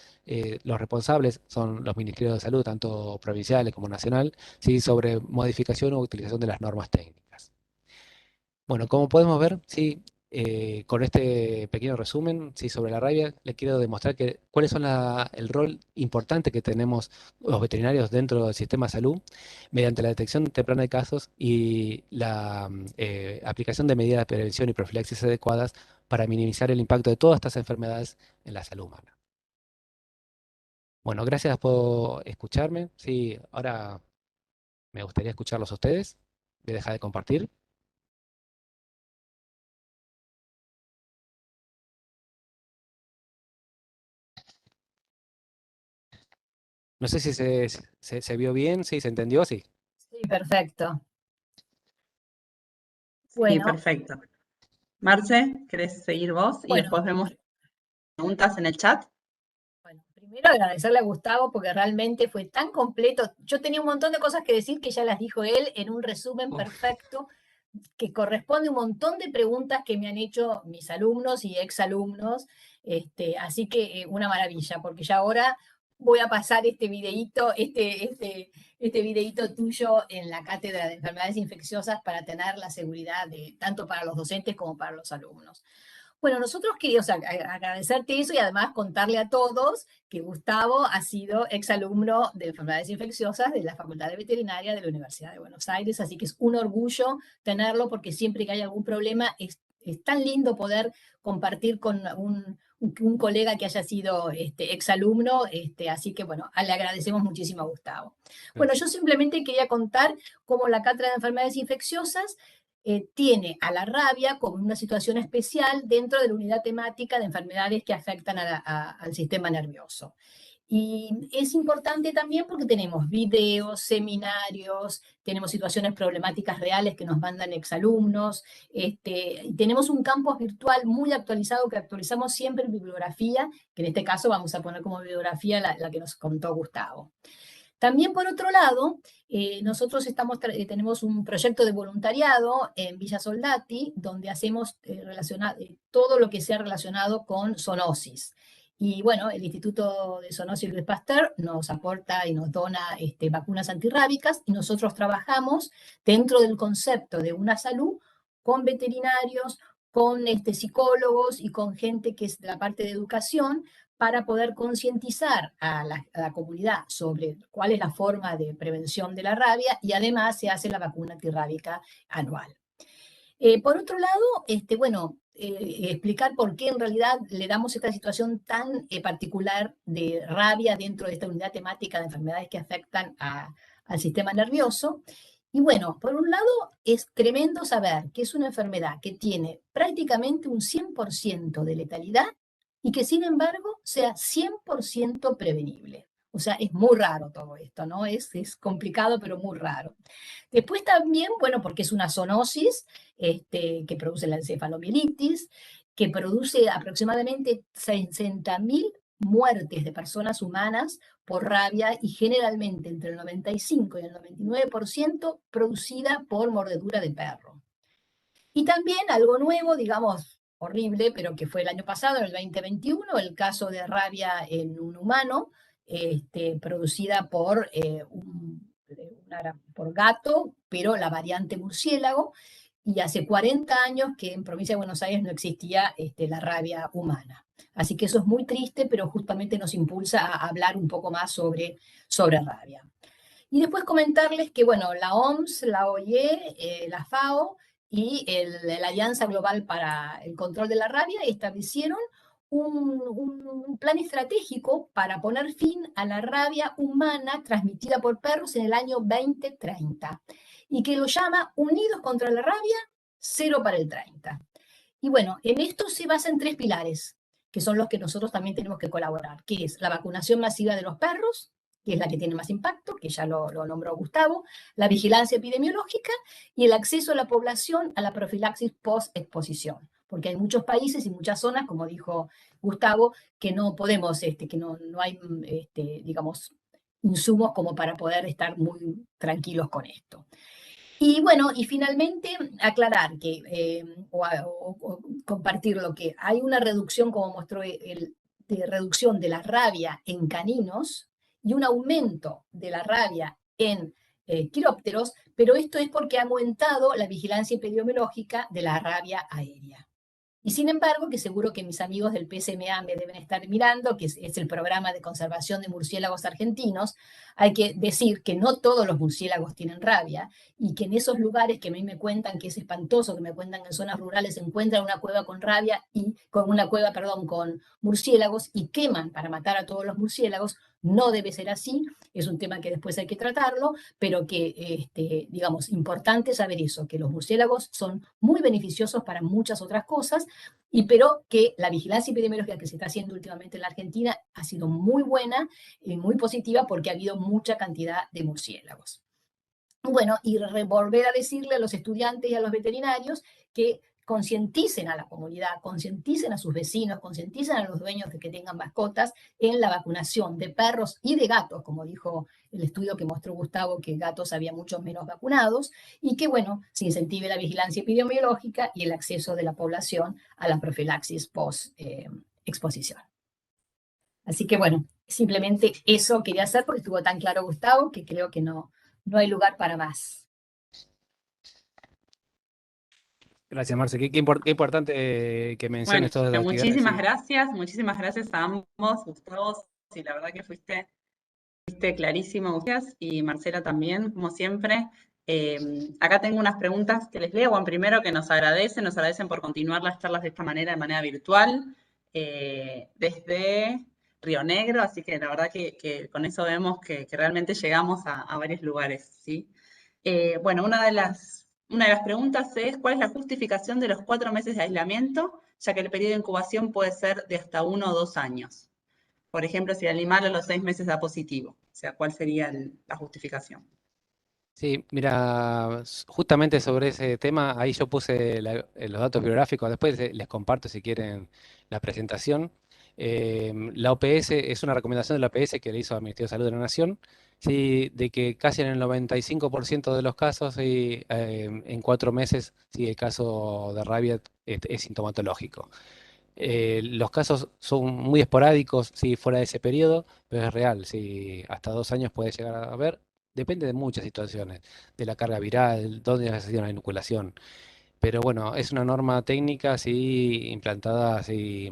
los responsables son los ministerios de salud, tanto provinciales como nacional, sí, sobre modificación o utilización de las normas técnicas. Bueno, como podemos ver, sí, con este pequeño resumen, sí, sobre la rabia, les quiero demostrar cuáles son el rol importante que tenemos los veterinarios dentro del sistema de salud mediante la detección temprana de casos y la aplicación de medidas de prevención y profilaxis adecuadas para minimizar el impacto de todas estas enfermedades en la salud humana. Bueno, gracias por escucharme. Sí, ahora me gustaría escucharlos a ustedes. Voy a dejar de compartir. No sé si se vio bien, sí, se entendió, sí. Sí, perfecto. Sí, Bueno, perfecto. Marce, ¿querés seguir vos? Y bueno, después vemos preguntas en el chat. bueno, primero agradecerle a Gustavo porque realmente fue tan completo. Yo tenía un montón de cosas que decir que ya las dijo él en un resumen Uf. perfecto que corresponde a un montón de preguntas que me han hecho mis alumnos y exalumnos. Así que una maravilla, porque ya ahora voy a pasar este videíto, este videíto tuyo en la cátedra de enfermedades infecciosas para tener la seguridad de tanto para los docentes como para los alumnos. Bueno, nosotros queríamos agradecerte eso y además contarle a todos que Gustavo ha sido exalumno de enfermedades infecciosas de la Facultad de Veterinaria de la Universidad de Buenos Aires, así que es un orgullo tenerlo porque siempre que hay algún problema es tan lindo poder compartir con un colega que haya sido exalumno, así que bueno, le agradecemos muchísimo a Gustavo. Bueno, yo simplemente quería contar cómo la cátedra de enfermedades infecciosas tiene a la rabia como una situación especial dentro de la unidad temática de enfermedades que afectan al sistema nervioso. Y es importante también porque tenemos videos, seminarios, tenemos situaciones problemáticas reales que nos mandan exalumnos, y tenemos un campus virtual muy actualizado que actualizamos siempre en bibliografía, que en este caso vamos a poner como bibliografía la que nos contó Gustavo. También, por otro lado, nosotros tenemos un proyecto de voluntariado en Villa Soldati, donde hacemos todo lo que sea relacionado con zoonosis. Y bueno, el Instituto de Zoonosis Luis Pasteur nos aporta y nos dona vacunas antirrábicas, y nosotros trabajamos dentro del concepto de una salud con veterinarios, con psicólogos y con gente que es de la parte de educación, para poder concientizar a la comunidad sobre cuál es la forma de prevención de la rabia, y además se hace la vacuna antirrábica anual. Por otro lado, explicar por qué en realidad le damos esta situación tan particular de rabia dentro de esta unidad temática de enfermedades que afectan al sistema nervioso. Y bueno, por un lado es tremendo saber que es una enfermedad que tiene prácticamente un 100% de letalidad y que sin embargo sea 100% prevenible. O sea, es muy raro todo esto, ¿no? Es complicado, pero muy raro. Después también, bueno, porque es una zoonosis que produce la encefalomielitis, que produce aproximadamente 60.000 muertes de personas humanas por rabia, y generalmente entre el 95 y el 99% producida por mordedura de perro. Y también algo nuevo, digamos, horrible, pero que fue el año pasado, en el 2021, el caso de rabia en un humano, producida por, por gato, pero la variante murciélago, y hace 40 años que en provincia de Buenos Aires no existía la rabia humana. Así que eso es muy triste, pero justamente nos impulsa a hablar un poco más sobre rabia. Y después comentarles que, bueno, la OMS, la OIE, la FAO y la Alianza Global para el Control de la Rabia establecieron un plan estratégico para poner fin a la rabia humana transmitida por perros en el año 2030, y que lo llama Unidos contra la Rabia, Cero para el 30. Y bueno, en esto se basa en 3 pilares, que son los que nosotros también tenemos que colaborar, que es la vacunación masiva de los perros, que es la que tiene más impacto, que ya lo nombró Gustavo, la vigilancia epidemiológica y el acceso a la población a la profilaxis post-exposición, porque hay muchos países y muchas zonas, como dijo Gustavo, que no podemos, que no hay, digamos, insumos como para poder estar muy tranquilos con esto. Y bueno, y finalmente aclarar que, o compartir lo que hay una reducción, como mostró de reducción de la rabia en caninos y un aumento de la rabia en quirópteros, pero esto es porque ha aumentado la vigilancia epidemiológica de la rabia aérea. Y sin embargo, que seguro que mis amigos del PSMA me deben estar mirando, que es el programa de conservación de murciélagos argentinos, hay que decir que no todos los murciélagos tienen rabia, y que en esos lugares que a mí me cuentan que es espantoso, que me cuentan en zonas rurales, se encuentran una cueva con rabia y con murciélagos, y queman para matar a todos los murciélagos. No debe ser así, es un tema que después hay que tratarlo, pero que, digamos, importante saber eso, que los murciélagos son muy beneficiosos para muchas otras cosas, pero que la vigilancia epidemiológica que se está haciendo últimamente en la Argentina ha sido muy buena y muy positiva, porque ha habido mucha cantidad de murciélagos. Bueno, y volver a decirle a los estudiantes y a los veterinarios que concienticen a la comunidad, concienticen a sus vecinos, concienticen a los dueños de que tengan mascotas en la vacunación de perros y de gatos, como dijo el estudio que mostró Gustavo, que gatos había muchos menos vacunados, y que, bueno, se incentive la vigilancia epidemiológica y el acceso de la población a la profilaxis post-exposición. Así que, bueno, simplemente eso quería hacer porque estuvo tan claro Gustavo, que creo que no hay lugar para más. Gracias, Marce. Qué importante que menciones todas las actividades. Muchísimas gracias a ambos, Gustavo, y la verdad que fuiste clarísimo, gracias, y Marcela también, como siempre. Acá tengo unas preguntas que les leo. Bueno, primero que nos agradecen por continuar las charlas de esta manera, de manera virtual, desde Río Negro, así que la verdad que con eso vemos que realmente llegamos a varios lugares, ¿sí? Bueno, una de las preguntas es: ¿cuál es la justificación de los 4 meses de aislamiento, ya que el periodo de incubación puede ser de hasta 1 o 2 años? Por ejemplo, si el animal a los 6 meses da positivo. O sea, ¿cuál sería la justificación? Sí, mira, justamente sobre ese tema, ahí yo puse los datos biográficos, después les comparto si quieren la presentación. La OPS es una recomendación de la OPS que le hizo al Ministerio de Salud de la Nación, sí, de que casi en el 95% de los casos, sí, en 4 meses, sí, el caso de rabia es sintomatológico. Los casos son muy esporádicos, sí, fuera de ese periodo, pero es real, sí, hasta 2 años puede llegar a haber. Depende de muchas situaciones, de la carga viral, dónde se hace la inoculación. Pero bueno, es una norma técnica, sí, implantada, sí,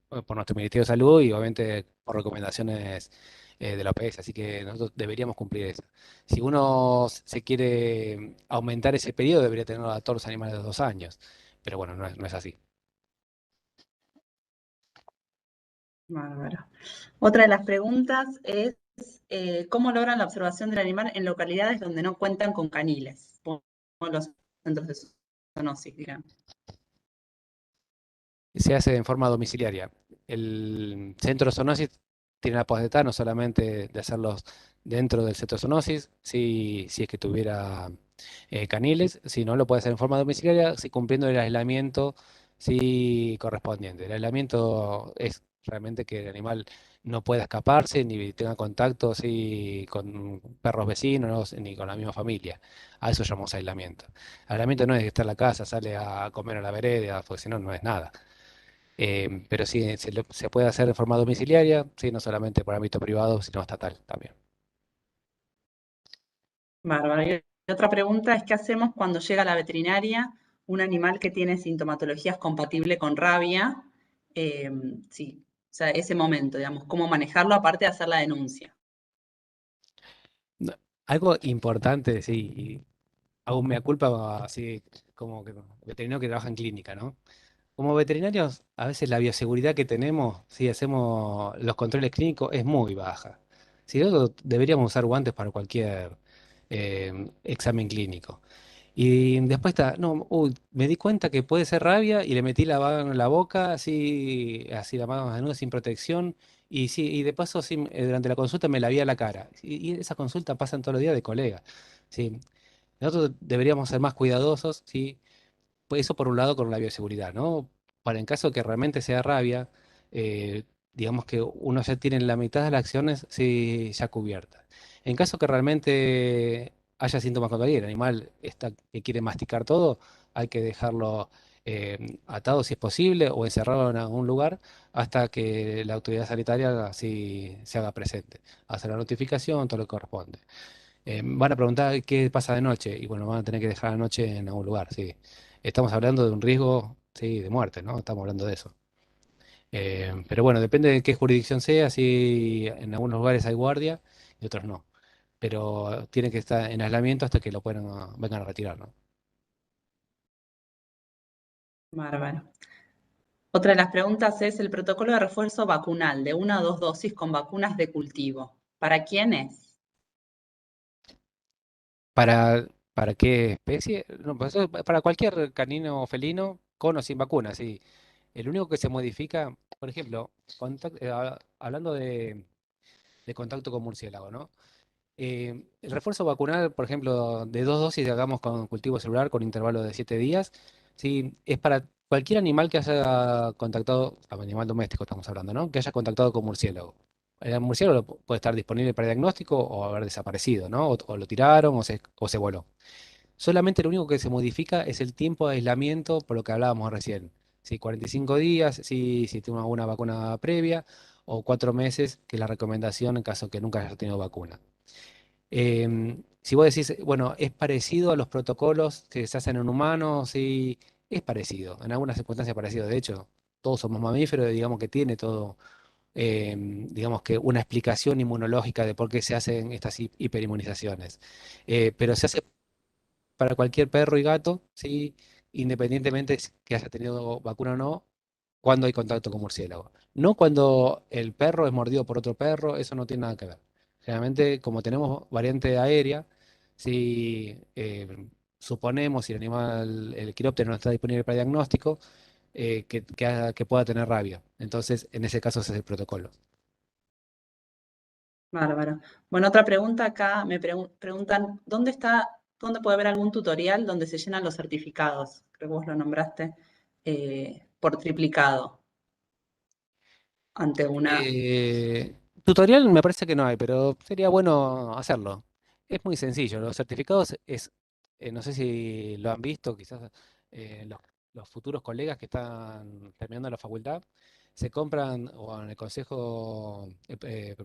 por nuestro Ministerio de Salud y obviamente por recomendaciones de la OPS, así que nosotros deberíamos cumplir eso. Si uno se quiere aumentar ese periodo, debería tenerlo a todos los animales de 2 años, pero bueno, no es así. Bárbaro. Otra de las preguntas es, ¿cómo logran la observación del animal en localidades donde no cuentan con caniles? Como los centros de zoonosis, digamos. Se hace en forma domiciliaria. El centro de zoonosis tiene la potestad no solamente de hacerlos dentro del centro de zoonosis, si es que tuviera caniles, sino lo puede hacer en forma domiciliaria, si cumpliendo el aislamiento sí, correspondiente. El aislamiento es realmente que el animal no pueda escaparse ni tenga contacto sí, con perros vecinos ni con la misma familia. A eso llamamos aislamiento. Aislamiento no es que está en la casa, sale a comer a la vereda, porque si no, no es nada. Pero sí, se puede hacer de forma domiciliaria, sí, no solamente por ámbito privado, sino estatal también. Bárbaro. Y otra pregunta es, ¿qué hacemos cuando llega a la veterinaria un animal que tiene sintomatologías compatibles con rabia? Sí, o sea, ese momento, digamos, ¿cómo manejarlo aparte de hacer la denuncia? No, algo importante, sí, y hago mea culpa, así como que veterinario que trabaja en clínica, ¿no? Como veterinarios, a veces la bioseguridad que tenemos, si hacemos los controles clínicos, es muy baja. Si no, deberíamos usar guantes para cualquier examen clínico. Y después está, no, uy, me di cuenta que puede ser rabia y le metí la mano en la boca, así la mano desnuda, sin protección. Y sí, y de paso, sí, durante la consulta me la vi a la cara. Y esas consultas pasan todos los días de colega. Sí. Nosotros deberíamos ser más cuidadosos, ¿sí? Pues eso por un lado con la bioseguridad, ¿no? Para en caso que realmente sea rabia, eh, digamos que uno ya tiene la mitad de las acciones sí, ya cubiertas. En caso que realmente haya síntomas cuando el animal está, que quiere masticar todo, hay que dejarlo atado si es posible o encerrado en algún lugar hasta que la autoridad sanitaria sí se haga presente. Hacer la notificación, todo lo que corresponde. Van a preguntar qué pasa de noche y bueno, van a tener que dejar la noche en algún lugar, sí. Estamos hablando de un riesgo, sí, de muerte, ¿no? Estamos hablando de eso. Pero bueno, depende de qué jurisdicción sea, si en algunos lugares hay guardia y otros no. Pero tiene que estar en aislamiento hasta que lo puedan, vengan a retirar, ¿no? Bárbaro. Otra de las preguntas es el protocolo de refuerzo vacunal de 1 o 2 dosis con vacunas de cultivo. ¿Para quién es? ¿Para qué especie? No, pues eso es para cualquier canino o felino con o sin vacuna, sí. El único que se modifica, por ejemplo, hablando de contacto con murciélago, ¿no? El refuerzo vacunal, por ejemplo, de 2 dosis, hagamos con cultivo celular con intervalo de 7 días, ¿sí? Es para cualquier animal que haya contactado, animal doméstico estamos hablando, ¿no? Que haya contactado con murciélago. El murciélago puede estar disponible para diagnóstico o haber desaparecido, ¿no? O lo tiraron o se voló. Solamente lo único que se modifica es el tiempo de aislamiento, por lo que hablábamos recién. Si 45 días, si tiene alguna vacuna previa, o 4 meses, que es la recomendación en caso que nunca haya tenido vacuna. Si vos decís, bueno, es parecido a los protocolos que se hacen en humanos, sí, es parecido, en algunas circunstancias parecido. De hecho, todos somos mamíferos, digamos que tiene todo, digamos que una explicación inmunológica de por qué se hacen estas hiperinmunizaciones. Pero se hace para cualquier perro y gato, sí, independientemente que haya tenido vacuna o no, cuando hay contacto con murciélago. No cuando el perro es mordido por otro perro, eso no tiene nada que ver. Generalmente, como tenemos variante aérea, si suponemos si el animal, el quiróptero no está disponible para diagnóstico, que pueda tener rabia. Entonces, en ese caso ese es el protocolo. Bárbaro. Bueno, otra pregunta acá, me preguntan, ¿dónde puede haber algún tutorial donde se llenan los certificados? Creo que vos lo nombraste, por triplicado, ante una... Tutorial me parece que no hay, pero sería bueno hacerlo. Es muy sencillo. Los certificados no sé si lo han visto, quizás los futuros colegas que están terminando la facultad, se compran o en el Consejo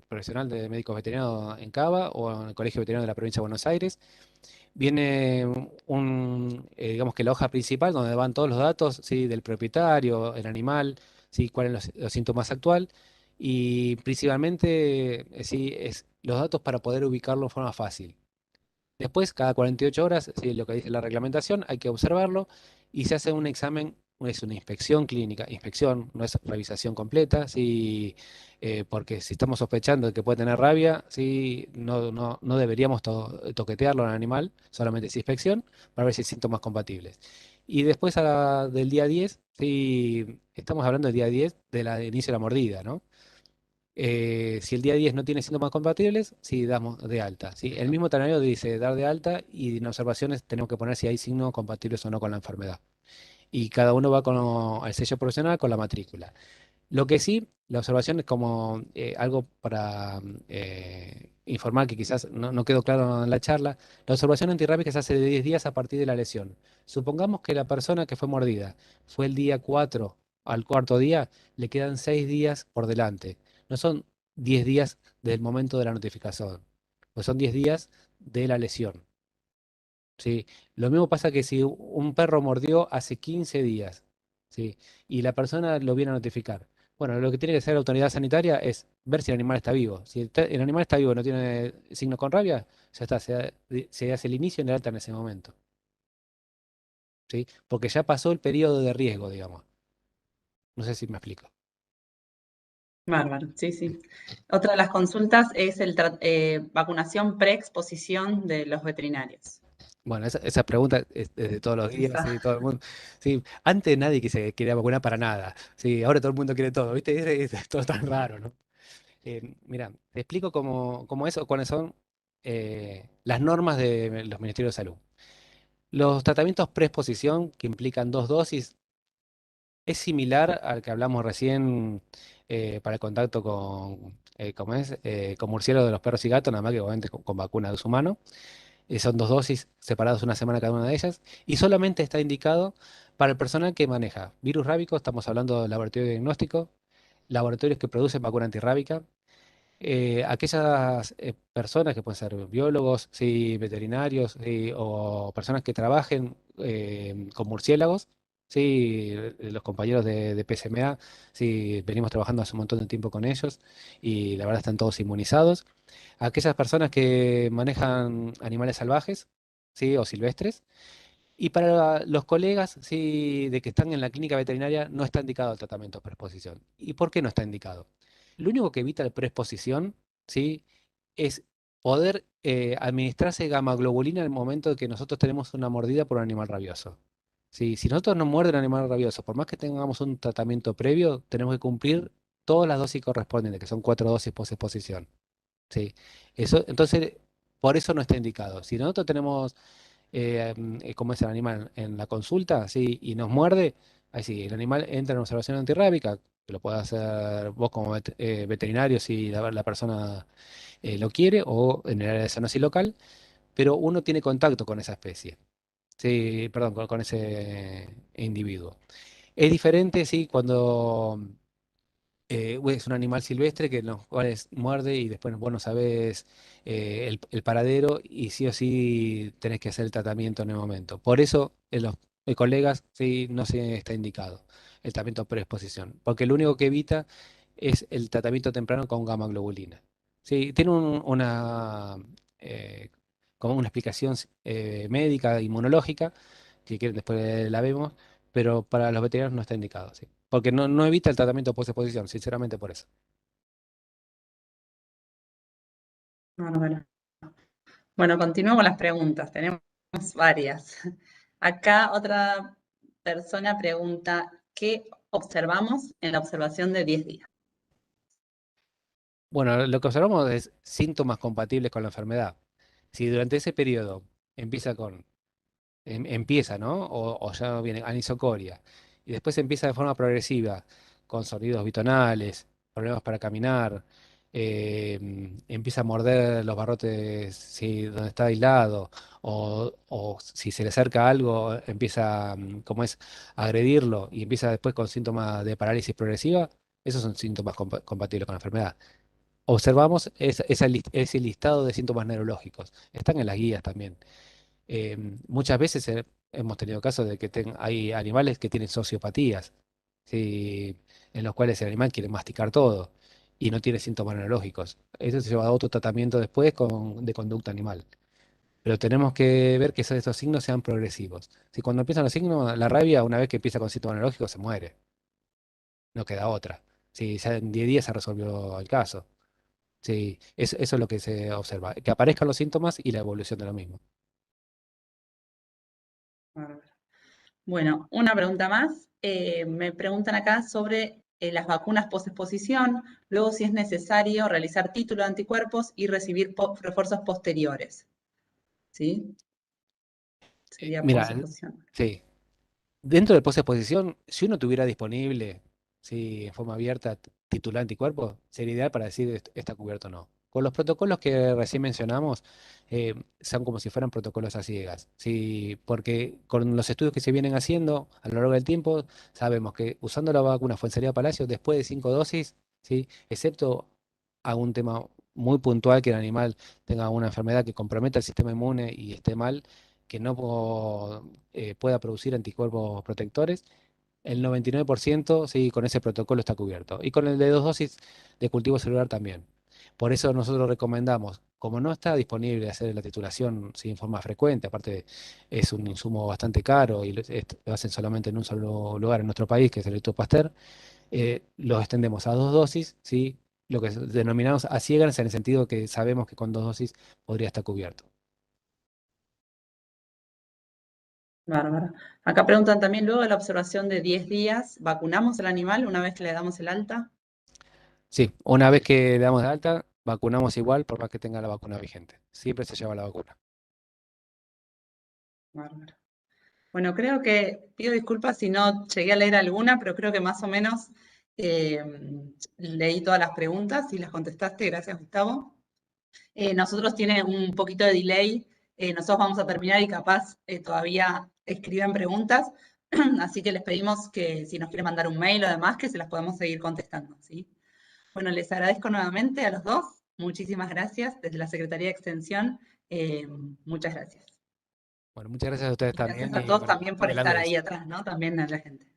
Profesional de Médicos Veterinarios en Cava o en el Colegio Veterinario de la Provincia de Buenos Aires. Viene digamos que la hoja principal donde van todos los datos, ¿sí? Del propietario, el animal, ¿sí? Cuáles son los síntomas actual y principalmente, sí, es los datos para poder ubicarlo de forma fácil. Después, cada 48 horas, sí, lo que dice la reglamentación, hay que observarlo y se hace un examen, es una inspección clínica, inspección, no es revisación completa, sí, porque si estamos sospechando de que puede tener rabia, sí, no deberíamos toquetearlo al animal, solamente es inspección para ver si hay síntomas compatibles. Y después del día 10, sí, estamos hablando del día 10 del inicio de la mordida, ¿no? Si el día 10 no tiene síntomas compatibles, sí damos de alta, ¿sí? El mismo tanario dice dar de alta y en observaciones tenemos que poner si hay signos compatibles o no con la enfermedad. Y cada uno va al sello profesional con la matrícula. Lo que sí, la observación es como algo para informar que quizás no quedó claro en la charla. La observación antirrábica se hace de 10 días a partir de la lesión. Supongamos que la persona que fue mordida fue el día 4 al cuarto día, le quedan 6 días por delante. No son 10 días del momento de la notificación, pues son 10 días de la lesión. ¿Sí? Lo mismo pasa que si un perro mordió hace 15 días, ¿sí? Y la persona lo viene a notificar. Bueno, lo que tiene que hacer la autoridad sanitaria es ver si el animal está vivo. Si el animal está vivo y no tiene signos con rabia, ya está, se hace el inicio en el alta en ese momento, ¿sí? Porque ya pasó el periodo de riesgo, digamos. No sé si me explico. Bárbaro, sí, sí. Otra de las consultas es vacunación preexposición de los veterinarios. Bueno, esa pregunta es de todos los días, Esa. sí, todo el mundo. Sí, antes nadie que se quería vacunar para nada. Sí, ahora todo el mundo quiere todo, ¿viste? Es todo tan raro, ¿no? Mira, te explico cómo es o cuáles son las normas de los Ministerios de Salud. Los tratamientos preexposición, que implican 2 dosis, es similar al que hablamos recién para el contacto ¿cómo es? Con murciélagos de los perros y gatos, nada más que obviamente con vacuna de humano. Son 2 dosis separadas una semana cada una de ellas. Y solamente está indicado para el personal que maneja virus rábico, estamos hablando de laboratorio de diagnóstico, laboratorios que producen vacuna antirrábica, aquellas personas que pueden ser biólogos, sí, veterinarios, sí, o personas que trabajen con murciélagos, sí, los compañeros de PSMA, sí, venimos trabajando hace un montón de tiempo con ellos y la verdad están todos inmunizados. Aquellas personas que manejan animales salvajes, sí, o silvestres. Y para los colegas, sí, de que están en la clínica veterinaria, no está indicado el tratamiento de preexposición. ¿Y por qué no está indicado? Lo único que evita la preexposición, ¿sí? Es poder administrarse gamma globulina en el momento de que nosotros tenemos una mordida por un animal rabioso. ¿Sí? Si nosotros nos muerde un animal rabioso, por más que tengamos un tratamiento previo, tenemos que cumplir todas las dosis correspondientes, que son 4 dosis post-exposición. ¿Sí? Entonces, por eso no está indicado. Si nosotros tenemos como es el animal en la consulta, sí, y nos muerde, ahí sí, el animal entra en observación antirrábica, que lo puede hacer vos como veterinario si la persona lo quiere, o en el área de zoonosis local, pero uno tiene contacto con esa especie, sí, perdón, con ese individuo. Es diferente, sí, cuando es un animal silvestre que en los cuales muerde y después vos no sabés el paradero y sí o sí tenés que hacer el tratamiento en el momento. Por eso en los colegas sí no se está indicado el tratamiento preexposición, porque lo único que evita es el tratamiento temprano con gamma globulina. Sí, tiene eh, como una explicación médica, inmunológica, que quieren después la vemos, pero para los veterinarios no está indicado, sí. Porque no evita el tratamiento post-exposición, sinceramente por eso. Bárbaro. Bueno, continúo con las preguntas. Tenemos varias. Acá otra persona pregunta, ¿qué observamos en la observación de 10 días? Bueno, lo que observamos es síntomas compatibles con la enfermedad. Si durante ese periodo empieza empieza, ¿no? O ya viene anisocoria, y después empieza de forma progresiva, con sonidos bitonales, problemas para caminar, empieza a morder los barrotes donde está aislado, o si se le acerca algo, empieza, como es, a agredirlo, y empieza después con síntomas de parálisis progresiva, esos son síntomas compatibles con la enfermedad. Observamos ese listado de síntomas neurológicos. Están en las guías también. Muchas veces hemos tenido casos de que hay animales que tienen sociopatías, ¿sí? En los cuales el animal quiere masticar todo y no tiene síntomas neurológicos. Eso se lleva a otro tratamiento después de conducta animal. Pero tenemos que ver que estos signos sean progresivos. Si cuando empiezan los signos, la rabia, una vez que empieza con síntomas neurológicos, se muere. No queda otra. Si ya en 10 días se resolvió el caso. Sí, eso es lo que se observa, que aparezcan los síntomas y la evolución de lo mismo. Bárbaro. Bueno, una pregunta más. Me preguntan acá sobre las vacunas post-exposición, luego si es necesario realizar título de anticuerpos y recibir refuerzos posteriores. ¿Sí? Sería Mira, post-exposición. sí, dentro de post-exposición, si uno tuviera disponible, sí, en forma abierta, titular anticuerpo, sería ideal para decir está cubierto o no. Con los protocolos que recién mencionamos, son como si fueran protocolos a ciegas, sí, porque con los estudios que se vienen haciendo a lo largo del tiempo, sabemos que usando la vacuna Fuensalida Palacio, después de 5 dosis, sí, excepto algún tema muy puntual que el animal tenga una enfermedad que comprometa el sistema inmune y esté mal, que no pueda producir anticuerpos protectores, el 99% sí, con ese protocolo está cubierto. Y con el de 2 dosis de cultivo celular también. Por eso nosotros recomendamos, como no está disponible hacer la titulación sí, en forma frecuente, aparte es un insumo bastante caro y lo hacen solamente en un solo lugar en nuestro país, que es el Instituto Pasteur, los extendemos a 2 dosis, ¿sí? Lo que denominamos a ciegas en el sentido que sabemos que con 2 dosis podría estar cubierto. Bárbaro. Acá preguntan también, luego de la observación de 10 días, ¿vacunamos al animal una vez que le damos el alta? Sí, una vez que le damos de alta, vacunamos igual por más que tenga la vacuna vigente. Siempre se lleva la vacuna. Bárbaro. Bueno, creo que, pido disculpas si no llegué a leer alguna, pero creo que más o menos eh, leí todas las preguntas y las contestaste. Gracias, Gustavo. Nosotros tiene un poquito de delay. Nosotros vamos a terminar y capaz todavía escriben preguntas. Así que les pedimos que si nos quieren mandar un mail o demás, que se las podemos seguir contestando, ¿sí? Bueno, les agradezco nuevamente a los dos. Muchísimas gracias. Desde la Secretaría de Extensión, muchas gracias. Bueno, muchas gracias a ustedes Y gracias también a y todos bueno, también por adelante estar de ahí eso. atrás, ¿no? También a la gente.